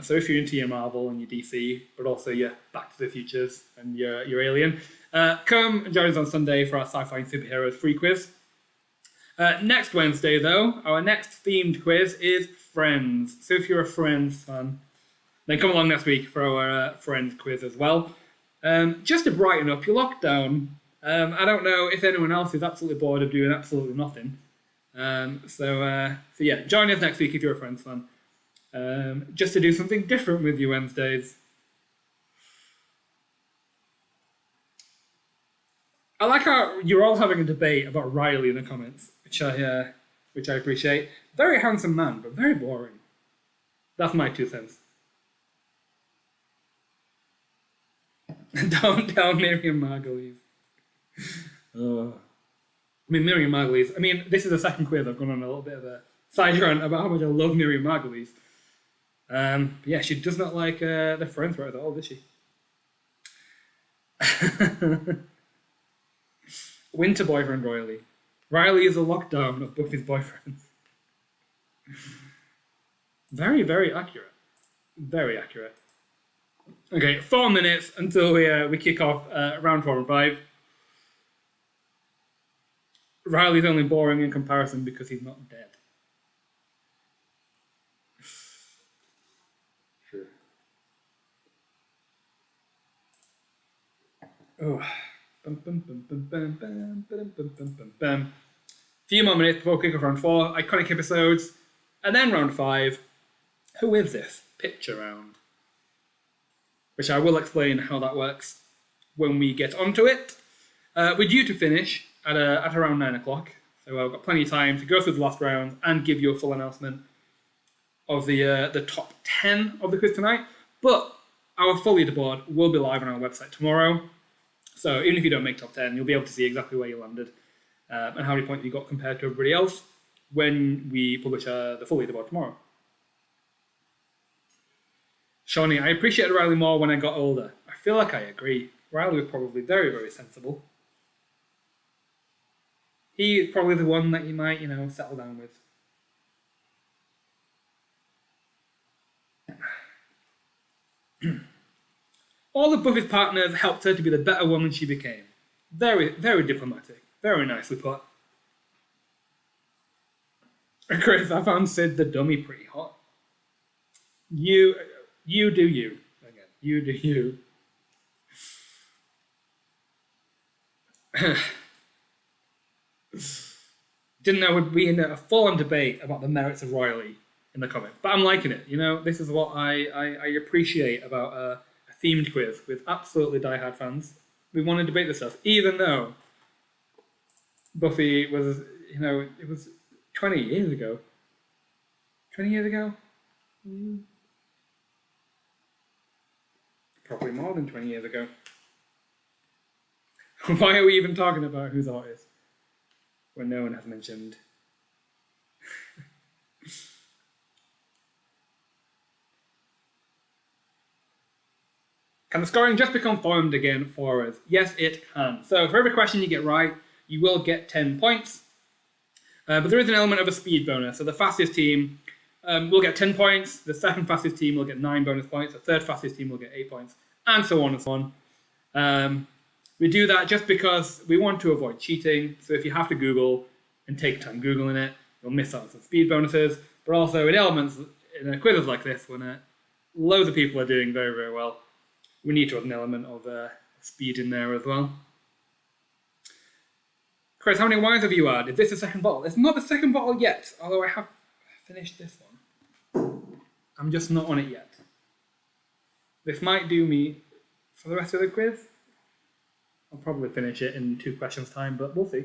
So if you're into your Marvel and your DC, but also your Back to the Futures and your Alien, come and join us on Sunday for our sci-fi and superheroes free quiz. Next Wednesday, though, our next themed quiz is Friends. So if you're a Friends fan, then come along next week for our Friends quiz as well. Just to brighten up your lockdown. I don't know if anyone else is absolutely bored of doing absolutely nothing. So yeah, join us next week if you're a Friends fan. Just to do something different with your Wednesdays. I like how you're all having a debate about Riley in the comments, which I appreciate. Very handsome man, but very boring. That's my 2 cents. Don't tell Miriam Margolyes. Oh. I mean, Miriam Margolyes. I mean, this is the second quiz. I've gone on a little bit of a side rant about how much I love Miriam Margolyes. Yeah, she does not like the Friends at all, does she? Winter boyfriend Riley. Riley is a lockdown of Buffy's boyfriends. Very, very accurate. Very accurate. Okay, 4 minutes until we kick off round 4 and 5. Riley's only boring in comparison because he's not dead. Sure. Oh. Few more minutes before kick off round 4. Iconic episodes. And then round 5. Who is this? Picture round. Which I will explain how that works when we get onto it. We're due to finish at around 9 o'clock, so I've got plenty of time to go through the last round and give you a full announcement of the top 10 of the quiz tonight. But our full leaderboard will be live on our website tomorrow, so even if you don't make top 10, you'll be able to see exactly where you landed and how many points you got compared to everybody else when we publish the full leaderboard tomorrow. Shawnee, I appreciated Riley more when I got older. I feel like I agree. Riley was probably very, very sensible. He's probably the one that you might, settle down with. All of Buffy's partners helped her to be the better woman she became. Very, very diplomatic. Very nicely put. Chris, I found Sid the dummy pretty hot. You do you. Again, you do you. Didn't know we'd be in a full-on debate about the merits of Riley in the comments, but I'm liking it. This is what I appreciate about a themed quiz with absolutely diehard fans. We want to debate this stuff, even though Buffy was, it was 20 years ago. 20 years ago? Probably more than 20 years ago. Why are we even talking about who's hot is when no one has mentioned? Can the scoring just be confirmed again for us? Yes, it can. So for every question you get right, you will get 10 points. But there is an element of a speed bonus. So the fastest team will get 10 points. The second fastest team will get 9 bonus points. The third fastest team will get 8 points. And so on and so on. We do that just because we want to avoid cheating. So if you have to Google and take time Googling it, you'll miss out on some speed bonuses. But also in elements, in quizzes like this, when loads of people are doing very, very well, we need to have an element of speed in there as well. Chris, how many wines have you had? Is this the second bottle? It's not the second bottle yet, although I have finished this one. I'm just not on it yet. This might do me for the rest of the quiz. I'll probably finish it in 2 questions time, but we'll see.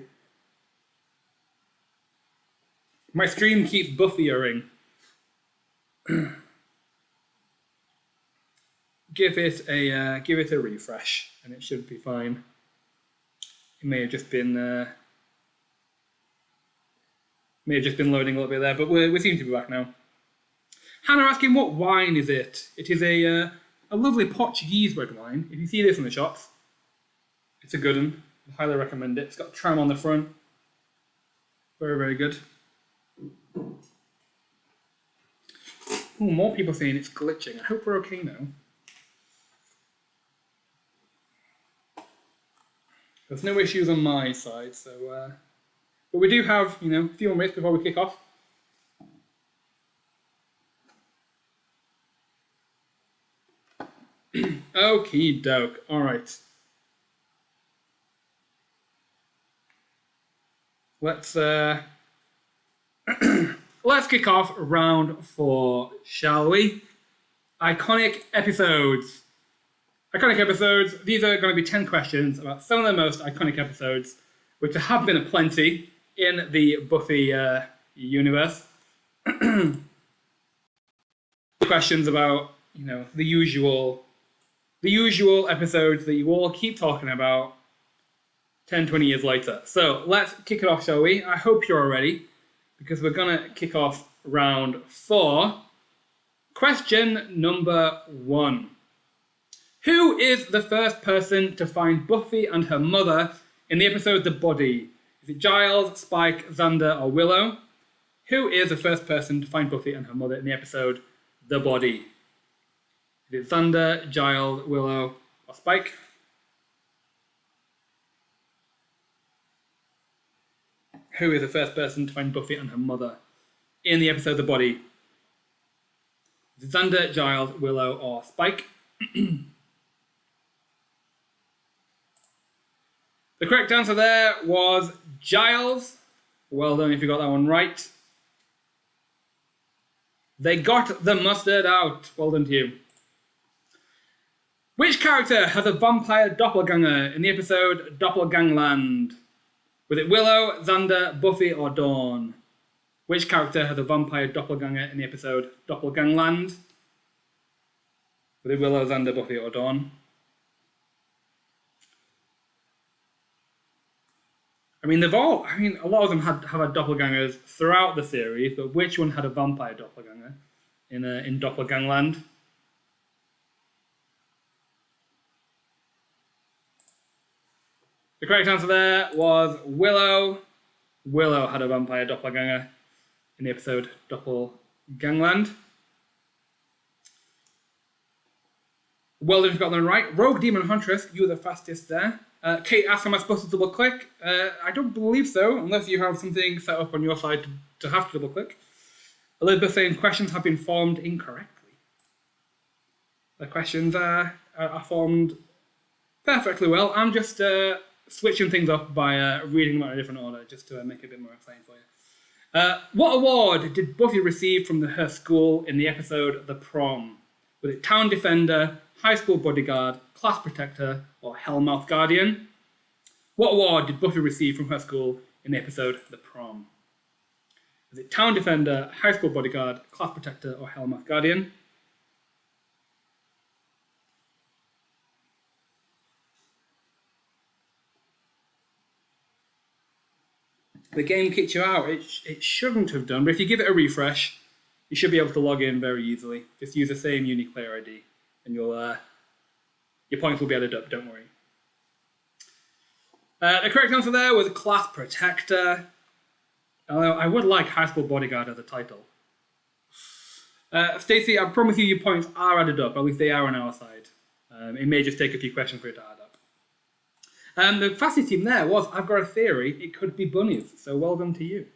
My stream keeps Buffy-ering. Give it a refresh, and it should be fine. It may have just been loading a little bit there, but we seem to be back now. Hannah asking, what wine is it? It is a lovely Portuguese red wine. If you see this in the shops, it's a good one. I highly recommend it. It's got tram on the front. Very, very good. Ooh, more people saying it's glitching. I hope we're okay now. There's no issues on my side, so but we do have, a few more minutes before we kick off. Okie doke. All right. Let's let's kick off round 4, shall we? Iconic episodes. Iconic episodes. These are going to be 10 questions about some of the most iconic episodes, which have been aplenty in the Buffy universe. questions about, the usual episodes that you all keep talking about 10, 20 years later. So let's kick it off, shall we? I hope you're all ready, because we're going to kick off round 4. Question number 1. Who is the first person to find Buffy and her mother in the episode The Body? Is it Giles, Spike, Xander, or Willow? Who is the first person to find Buffy and her mother in the episode The Body? Is it Xander, Giles, Willow, or Spike? Who is the first person to find Buffy and her mother in the episode The Body? Is it Xander, Giles, Willow, or Spike? The correct answer there was Giles. Well done if you got that one right. They got the mustard out. Well done to you. Which character has a vampire doppelganger in the episode Doppelgangland? Was it Willow, Xander, Buffy, or Dawn? Which character has a vampire doppelganger in the episode Doppelgangland? Was it Willow, Xander, Buffy, or Dawn? A lot of them have had doppelgangers throughout the series, but which one had a vampire doppelganger in Doppelgangland? The correct answer there was Willow. Willow had a vampire doppelganger in the episode Doppelgangland. Well done if you got them right. Rogue Demon Huntress, you were the fastest there. Kate asked, am I supposed to double click? I don't believe so, unless you have something set up on your side to have to double click. Elizabeth saying questions have been formed incorrectly. The questions are formed perfectly well. I'm just switching things up by reading them in a different order, just to make it a bit more exciting for you. What award did Buffy receive from her school in the episode The Prom? Was it Town Defender, High School Bodyguard, Class Protector, or Hellmouth Guardian? What award did Buffy receive from her school in the episode The Prom? Was it Town Defender, High School Bodyguard, Class Protector, or Hellmouth Guardian? The game kicked you out. It shouldn't have done, but if you give it a refresh, you should be able to log in very easily. Just use the same unique player ID, and your points will be added up, don't worry. The correct answer there was Class Protector. Although I would like High School Bodyguard as a title. Stacey, I promise you your points are added up, at least they are on our side. It may just take a few questions for it to add up. The fastest team there was, I've got a theory, it could be bunnies, so well done to you.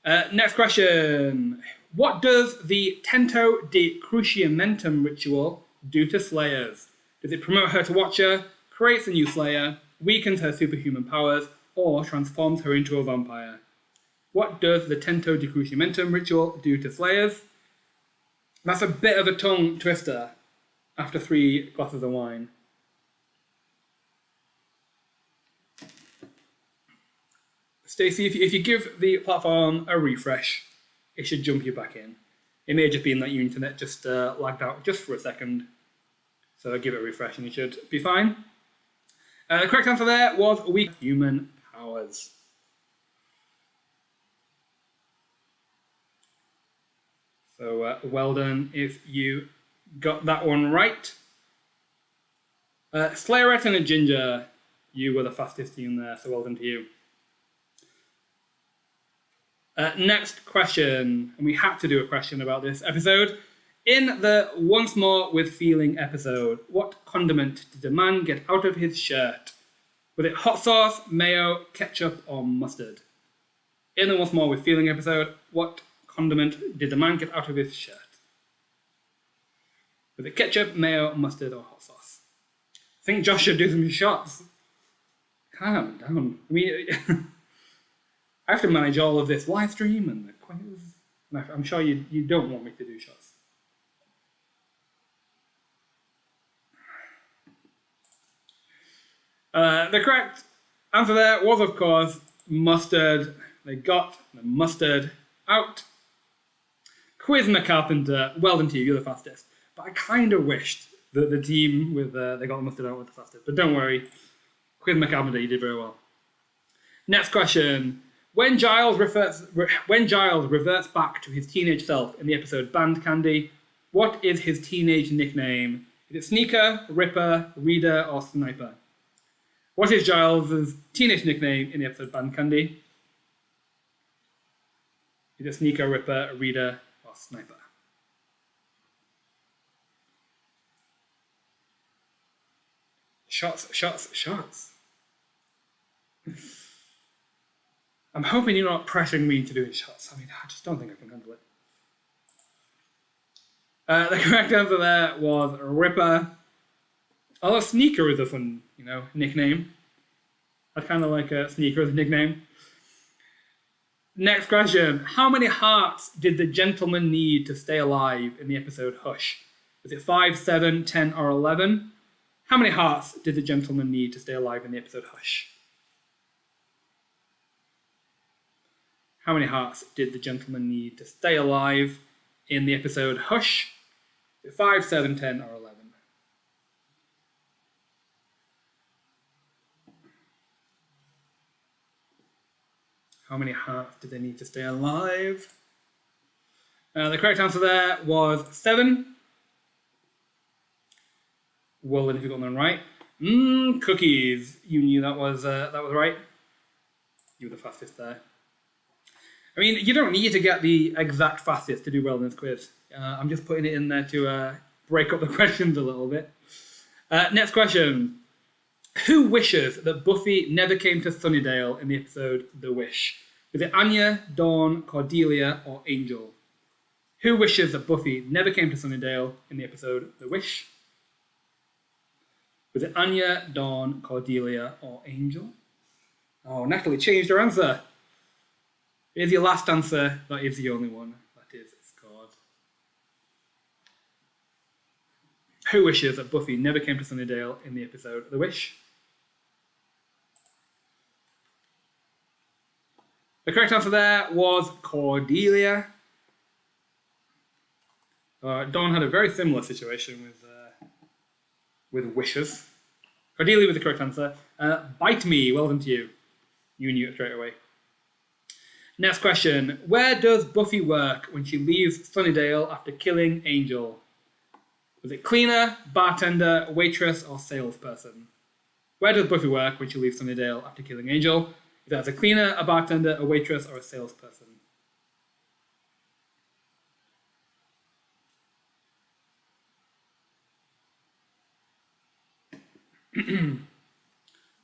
Next question. What does the Tento de Cruciamentum ritual do to Slayers? Does it promote her to Watcher, creates a new Slayer, weakens her superhuman powers, or transforms her into a vampire? What does the Tento de Cruciamentum ritual do to Slayers? That's a bit of a tongue twister after 3 glasses of wine. Stacey, if you give the platform a refresh, it should jump you back in. It may just be in that your internet just lagged out just for a second. So give it a refresh and you should be fine. The correct answer there was weak human powers. So well done if you got that one right. Slayerette and a Ginger, you were the fastest team there, so well done to you. Next question, and we had to do a question about this episode. In the Once More with Feeling episode, what condiment did the man get out of his shirt? Was it hot sauce, mayo, ketchup, or mustard? In the Once More with Feeling episode, what condiment did the man get out of his shirt? Was it ketchup, mayo, mustard, or hot sauce? I think Josh should do some shots. Calm down. I have to manage all of this live stream and the quiz. And I'm sure you don't want me to do shots. The correct answer there was, of course, mustard. They got the mustard out QuizWhip Carpenter, well done to you, you're the fastest. But I kind of wished that the team with they got the mustard out was the fastest. But don't worry, QuizWhip Carpenter, you did very well. Next question. When Giles reverts back to his teenage self in the episode Band Candy, what is his teenage nickname? Is it Sneaker, Ripper, Reader, or Sniper? What is Giles' teenage nickname in the episode Band Candy? Is it Sneaker, Ripper, Reader, or Sniper? Shots, shots, shots. I'm hoping you're not pressuring me to do shots. I mean, I just don't think I can handle it. The correct answer there was Ripper. Although Sneaker is a fun, nickname. I kind of like Sneaker as a nickname. Next question. How many hearts did the gentleman need to stay alive in the episode Hush? Was it 5, 7, 10, or 11? How many hearts did the gentleman need to stay alive in the episode Hush? How many hearts did the gentleman need to stay alive in the episode Hush? 5, 7, 10, or 11? How many hearts did they need to stay alive? The correct answer there was 7. Well, then if you got them right. Cookies. You knew that was right. You were the fastest there. I mean, you don't need to get the exact fastest to do well in this quiz. I'm just putting it in there to break up the questions a little bit. Next question. Who wishes that Buffy never came to Sunnydale in the episode The Wish? Was it Anya, Dawn, Cordelia, or Angel? Who wishes that Buffy never came to Sunnydale in the episode The Wish? Was it Anya, Dawn, Cordelia, or Angel? Oh, Natalie changed her answer. Here's your last answer. That is the only one that is scored. Who wishes that Buffy never came to Sunnydale in the episode The Wish? The correct answer there was Cordelia. Dawn had a very similar situation with wishes. Cordelia was the correct answer. Bite me, well done to you. You knew it straight away. Next question. Where does Buffy work when she leaves Sunnydale after killing Angel? Was it cleaner, bartender, waitress, or salesperson? Where does Buffy work when she leaves Sunnydale after killing Angel? Is that as a cleaner, a bartender, a waitress, or a salesperson?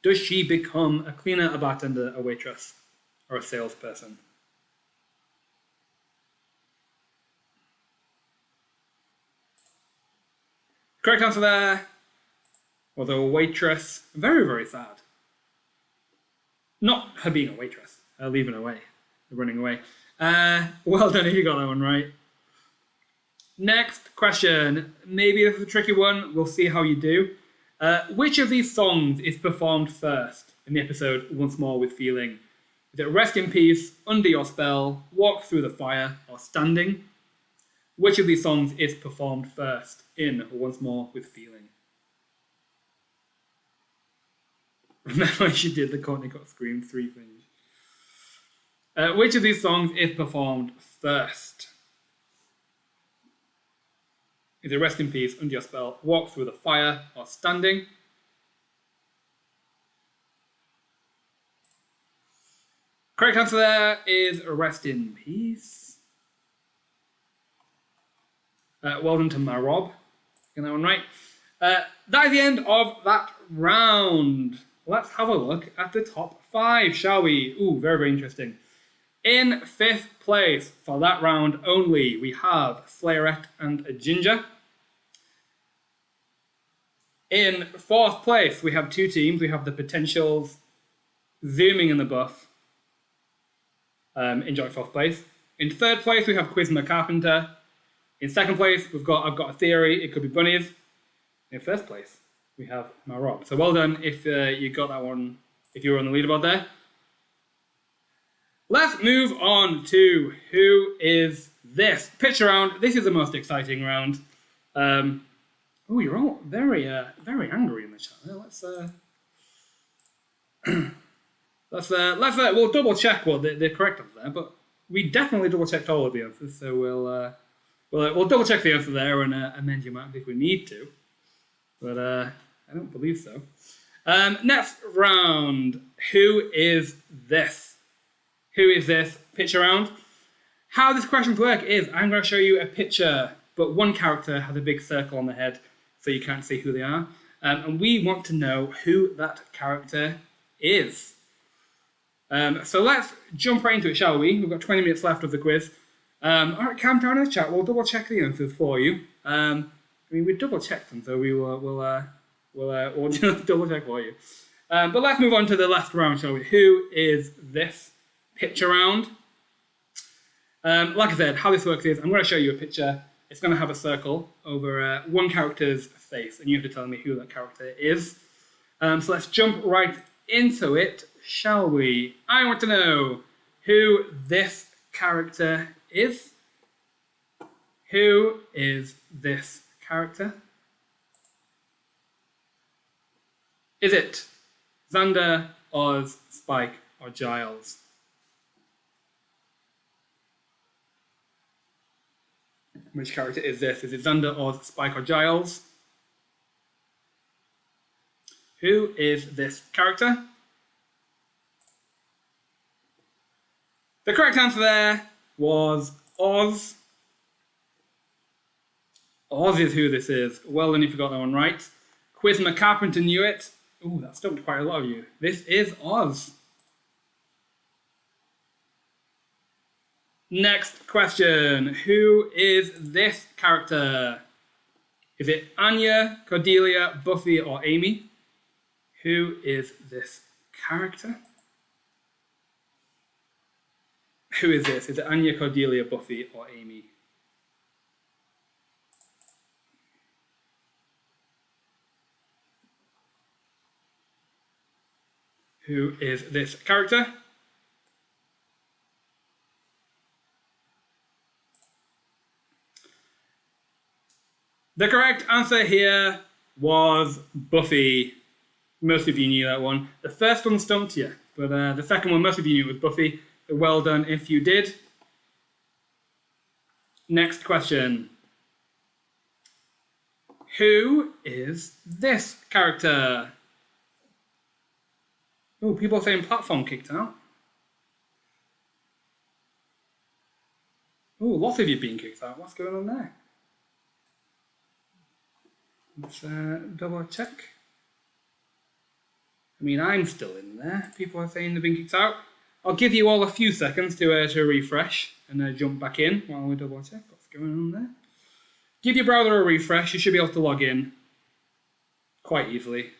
Does she become a cleaner, a bartender, a waitress, or a salesperson? Correct answer there was a waitress. Very, very sad. Not her being a waitress, her leaving away, running away. Well done if you got that one right. Next question. Maybe this is a tricky one. We'll see how you do. Which of these songs is performed first in the episode Once More with Feeling? Is it Rest in Peace, Under Your Spell, Walk Through the Fire, or Standing? Which of these songs is performed first in Once More with Feeling? Remember when she did the Courtney Cox Scream 3 thing? Which of these songs is performed first? Is it Rest in Peace, Under Your Spell, Walk Through the Fire, or Standing? Correct answer there is Rest in Peace. Well done to Marob. Getting that one right. That is the end of that round. Let's have a look at the top 5, shall we? Ooh, very, very interesting. In 5th place for that round only, we have Slayerette and Ginger. In 4th place, we have 2 teams. We have the Potentials, Zooming in the Buff. Enjoy 4th place. In 3rd place, we have QuizWhip Carpenter. In 2nd place, I've got a theory. It could be bunnies. In 1st place, we have Marob. So well done if you got that one, if you were on the leaderboard there. Let's move on to who is this? Picture round. This is the most exciting round. Oh, you're all very angry in the chat. We'll double check what the correct answer there, but we definitely double checked all of the answers, so we'll double check the answer there and amend your mark if we need to. But I don't believe so. Next round. Who is this? Who is this? Picture round. How this questions work is I'm going to show you a picture, but one character has a big circle on the head, so you can't see who they are. And we want to know who that character is. So let's jump right into it, shall we? We've got 20 minutes left of the quiz. All right, calm down in the chat. We'll double check the answers for you. We double checked them, so we'll just double check for you. But let's move on to the last round, shall we? Who is this? Picture round. Like I said, how this works is I'm going to show you a picture. It's going to have a circle over one character's face, and you have to tell me who that character is. So let's jump right into it, shall we? I want to know who this character is. Who is this character? Is it Xander, Oz, Spike, or Giles? Which character is this? Is it Xander, Oz, Spike, or Giles? Who is this character? The correct answer there was Oz. Oz is who this is. Well done if you got that one right. QuizWhip Carpenter knew it. Ooh, that stumped quite a lot of you. This is Oz. Next question. Who is this character? Is it Anya, Cordelia, Buffy, or Amy? Who is this character? Who is this? Is it Anya, Cordelia, Buffy, or Amy? Who is this character? The correct answer here was Buffy. Most of you knew that one. The first one stumped you, but the second one, most of you knew it was Buffy. So well done if you did. Next question. Who is this character? Oh, people are saying platform kicked out. Oh, lots of you being kicked out. What's going on there? Let's double check. I mean, I'm still in there. People are saying they've been kicked out. I'll give you all a few seconds to refresh and jump back in while we double check what's going on there. Give your browser a refresh. You should be able to log in quite easily.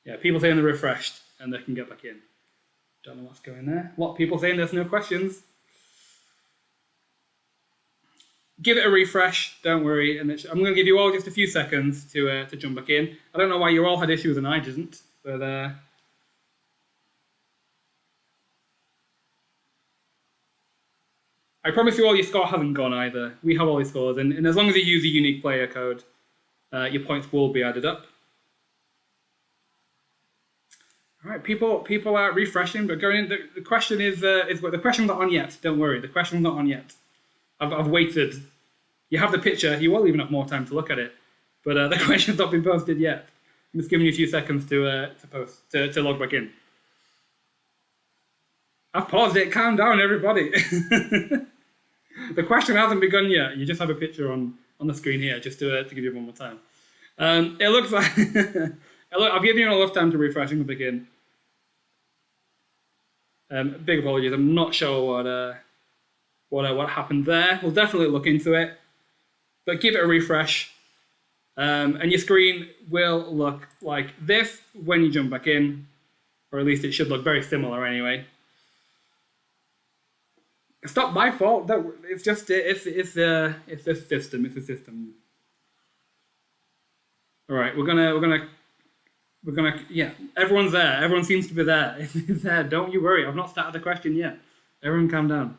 Yeah, people saying they're refreshed and they can get back in. Don't know what's going there. A lot of people saying there's no questions. Give it a refresh, don't worry. And I'm going to give you all just a few seconds to jump back in. I don't know why you all had issues and I didn't, but I promise you all your score hasn't gone either. We have all your scores, and as long as you use a unique player code, your points will be added up. All right, people are refreshing, but going in. The question is the question's not on yet. Don't worry, the question's not on yet. I've waited. You have the picture. You will even have more time to look at it, but the question's not been posted yet. I'm just giving you a few seconds to log back in. I've paused it. Calm down, everybody. The question hasn't begun yet. You just have a picture on the screen here, just to give you one more time. It looks like I've given you enough time to refresh and begin. Big apologies. I'm not sure what happened there. We'll definitely look into it, but give it a refresh, and your screen will look like this when you jump back in, or at least it should look very similar anyway. It's not my fault. It's just it's the system. It's a system. All right, we're gonna yeah. Everyone's there. Everyone seems to be there. It's there. Don't you worry. I've not started the question yet. Everyone, calm down.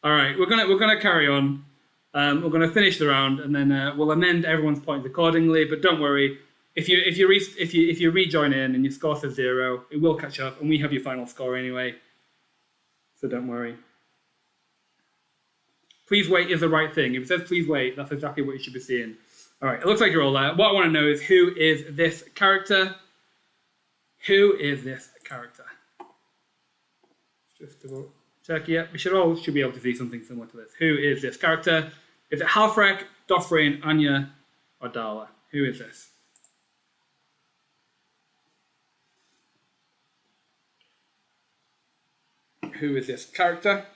All right, we're gonna carry on. We're gonna finish the round, and then we'll amend everyone's points accordingly. But don't worry, if you rejoin in and your score says 0, it will catch up, and we have your final score anyway. So don't worry. Please wait is the right thing. If it says please wait, that's exactly what you should be seeing. All right, it looks like you're all there. What I want to know is who is this character? Who is this character? Just about check. Yeah, we should be able to see something similar to this. Who is this character? Is it Halfrek, Dofrain, Anya, or Darla? Who is this? Who is this character?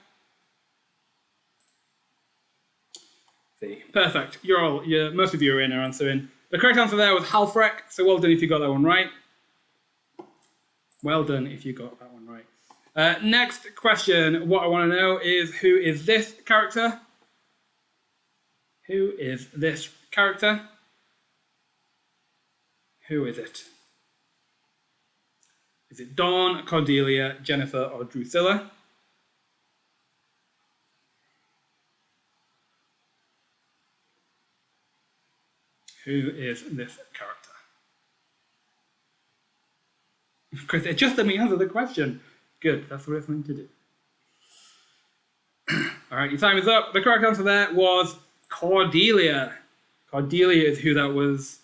See, perfect. Most of you are in are answering. The correct answer there was Halfrek, so well done if you got that one right. Well done if you got that one right. Next question, what I want to know is who is this character? Who is this character? Who is it? Is it Dawn, Cordelia, Jennifer, or Drusilla? Who is this character? Chris, it just let me answer the question. Good, that's what it's meant to do. All right, your time is up. The correct answer there was Cordelia. Cordelia is who that was.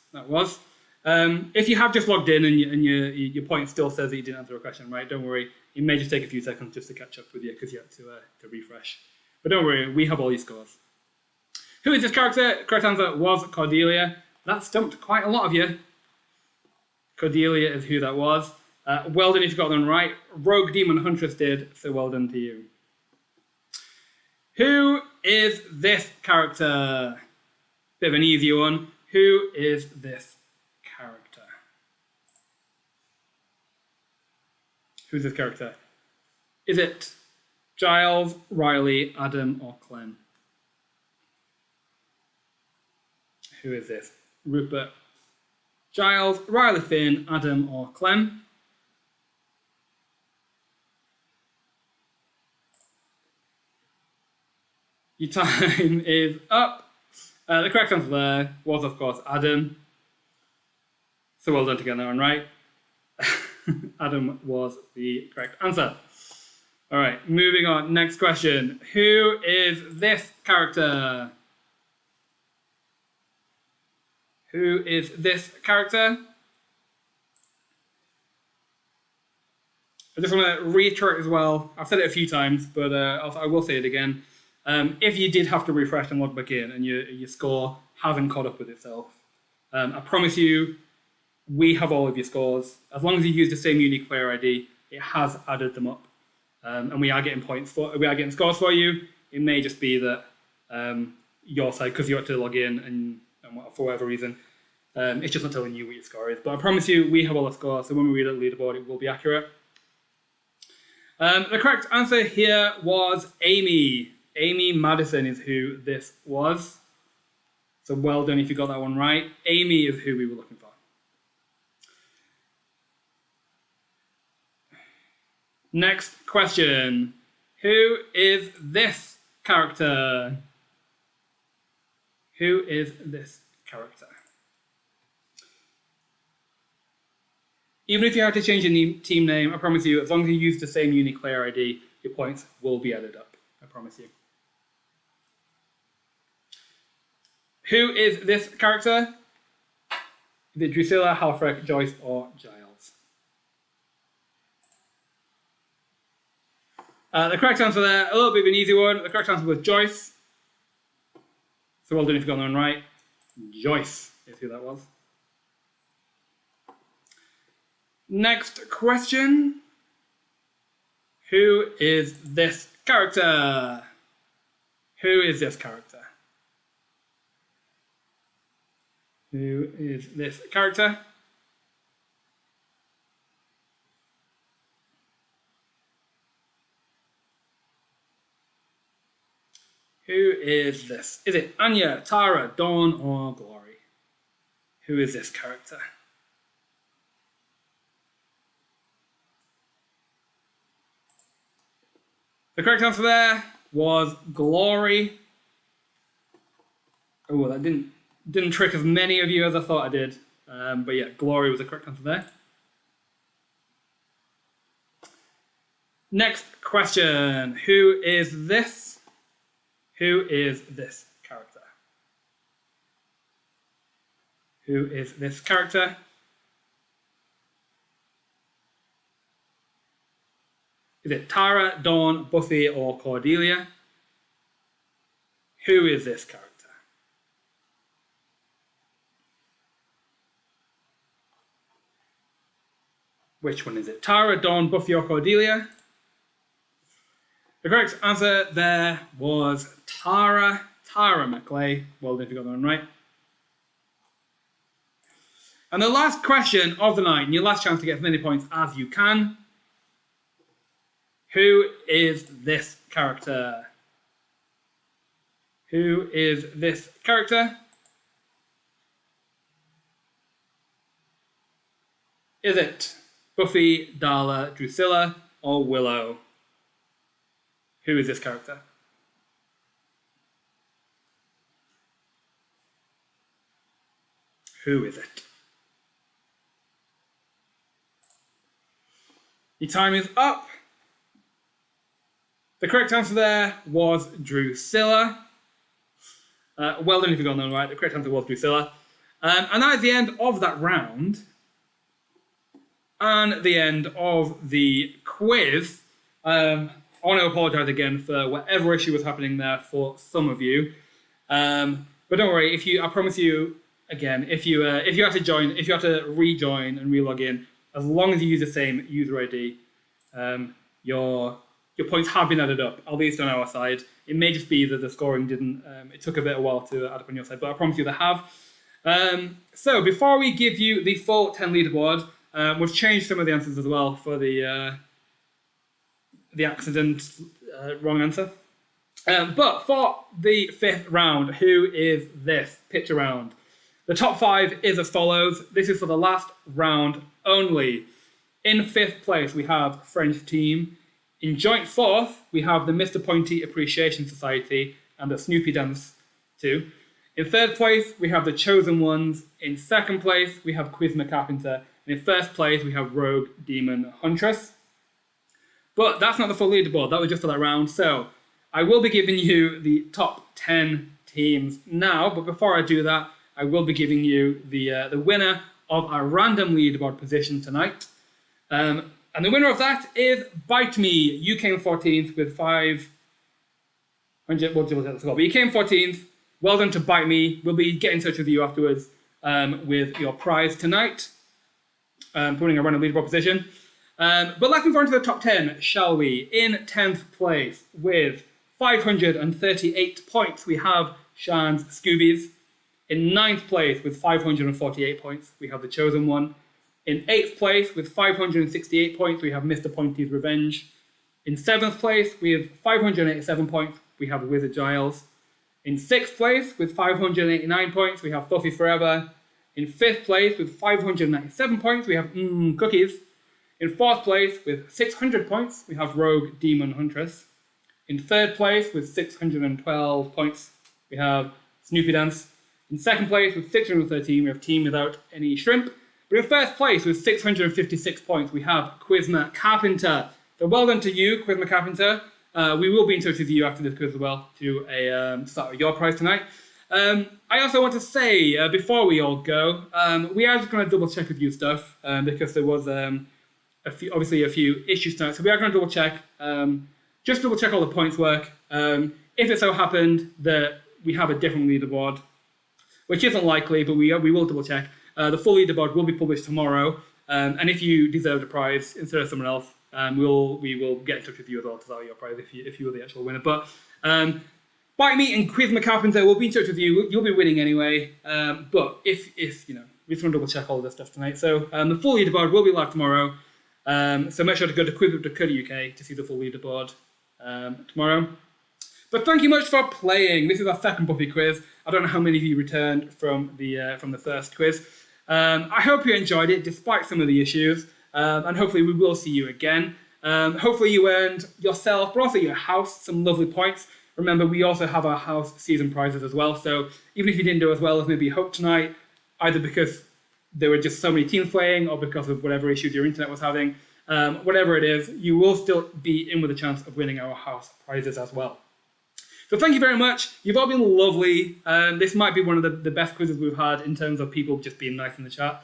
If you have just logged in and your point still says that you didn't answer a question, right? Don't worry. It may just take a few seconds just to catch up with you because you have to refresh. But don't worry, we have all your scores. Who is this character? Correct answer was Cordelia. That stumped quite a lot of you. Cordelia is who that was. Well done if you got them right. Rogue Demon Huntress did, so well done to you. Who is this character? Bit of an easy one. Who is this character? Who's this character? Is it Giles, Riley, Adam, or Clem? Who is this? Rupert, Giles, Riley, Finn, Adam, or Clem? Your time is up. The correct answer there was, of course, Adam. So well done to get that one right. Adam was the correct answer. All right, moving on. Next question. Who is this character? Who is this character? I just want to reiterate as well. I've said it a few times, but I will say it again. If you did have to refresh and log back in and your score hasn't caught up with itself, I promise you, we have all of your scores. As long as you use the same unique player ID, it has added them up, and we are getting scores for you. It may just be that your side, because you had to log in and for whatever reason, it's just not telling you what your score is. But I promise you, we have all the scores, so when we read out the leaderboard, it will be accurate. The correct answer here was Amy. Amy Madison is who this was. So well done if you got that one right. Amy is who we were looking for. Next question. Who is this character? Who is this character? Even if you have to change your team name, I promise you, as long as you use the same unique player ID, your points will be added up. I promise you. Who is this character? Is it Drusilla, Halfrek, Joyce, or Giles? The correct answer there, a little bit of an easy one. The correct answer was Joyce. So well done if you got that one right. Joyce is who that was. Next question. Who is this character? Who is this character? Who is this character? Who is this? Is it Anya, Tara, Dawn, or Glory? Who is this character? The correct answer there was Glory. Oh, that didn't trick as many of you as I thought I did. But yeah, Glory was the correct answer there. Next question. Who is this? Who is this character? Who is this character? Is it Tara, Dawn, Buffy, or Cordelia? Who is this character? Which one is it? Tara, Dawn, Buffy, or Cordelia? The correct answer there was Tara. Tara McClay. Well done if you got that one right. And the last question of the night, and your last chance to get as many points as you can. Who is this character? Who is this character? Is it Buffy, Darla, Drusilla, or Willow? Who is this character? Who is it? Your time is up. The correct answer there was Drusilla. Well done if you got that right. The correct answer was Drusilla. And that is the end of that round. And the end of the quiz. I want to apologise again for whatever issue was happening there for some of you. But don't worry, I promise you, again, if you have to rejoin and relog in, as long as you use the same user ID, your points have been added up, at least on our side. It may just be that the scoring didn't, it took a bit of a while to add up on your side, but I promise you they have. So before we give you the full 10 leaderboard, we've changed some of the answers as well for the accident wrong answer. But for the 5th round, who is this? Picture round. The top 5 is as follows. This is for the last round only. In 5th place, we have French Team. In joint 4th, we have the Mr. Pointy Appreciation Society and the Snoopy Dance 2. In 3rd place, we have the Chosen Ones. In 2nd place, we have Quiz Carpenter. And in 1st place, we have Rogue Demon Huntress. But that's not the full leaderboard. That was just for that round. So I will be giving you the top 10 teams now. But before I do that, I will be giving you the winner of our random leaderboard position tonight. And the winner of that is Bite Me. You came 14th with 500. What did you score? But you came 14th. Well done to Bite Me. We'll be getting in touch with you afterwards with your prize tonight. Putting a random leaderboard position. But let's move on to the top 10, shall we? In 10th place with 538 points, we have Shan's Scoobies. In 9th place with 548 points, we have The Chosen One. In 8th place with 568 points, we have Mr. Pointy's Revenge. In 7th place with 587 points, we have Wizard Giles. In 6th place with 589 points, we have Fluffy Forever. In 5th place with 597 points, we have Cookies. In 4th place with 600 points, we have Rogue Demon Huntress. In 3rd place with 612 points, we have Snoopy Dance. In 2nd place with 613, we have Team Without Any Shrimp. But in 1st place with 656 points, we have Quizma Carpenter. So well done to you, Quizma Carpenter. We will be in touch with you after this quiz as well to start with your prize tonight. I also want to say, before we all go, we are just going to double check with you stuff because there was a few issues tonight. So we are going to double check, just double check all the points work. If it so happened that we have a different leaderboard, which isn't likely, but we will double check. The full leaderboard will be published tomorrow, and if you deserve the prize instead of someone else, we will get in touch with you as well to tell you your prize if you were the actual winner. But Bite Me and Quiz Carpenter will be in touch with you. You'll be winning anyway. But if we just want to double check all of this stuff tonight. So the full leaderboard will be live tomorrow. So make sure to go to QuizWhip.co.uk to see the full leaderboard tomorrow. But thank you much for playing. This is our second Buffy quiz. I don't know how many of you returned from the first quiz. I hope you enjoyed it despite some of the issues. And hopefully we will see you again. Hopefully you earned yourself, but also your house, some lovely points. Remember, we also have our house season prizes as well. So even if you didn't do as well as maybe you hoped tonight, either because there were just so many teams playing or because of whatever issues your internet was having, whatever it is, you will still be in with a chance of winning our house prizes as well. So thank you very much. You've all been lovely. This might be one of the best quizzes we've had in terms of people just being nice in the chat.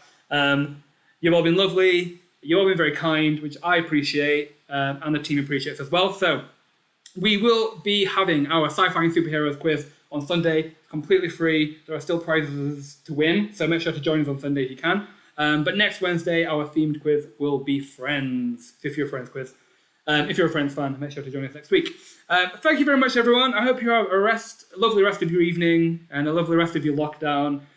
You've all been lovely. You've all been very kind, which I appreciate, and the team appreciates as well. So we will be having our sci-fi and superheroes quiz on Sunday, completely free. There are still prizes to win, so make sure to join us on Sunday if you can. But next Wednesday, our themed quiz will be Friends, if you're a Friends quiz. If you're a Friends fan, make sure to join us next week. Thank you very much, everyone. I hope you have a lovely rest of your evening and a lovely rest of your lockdown.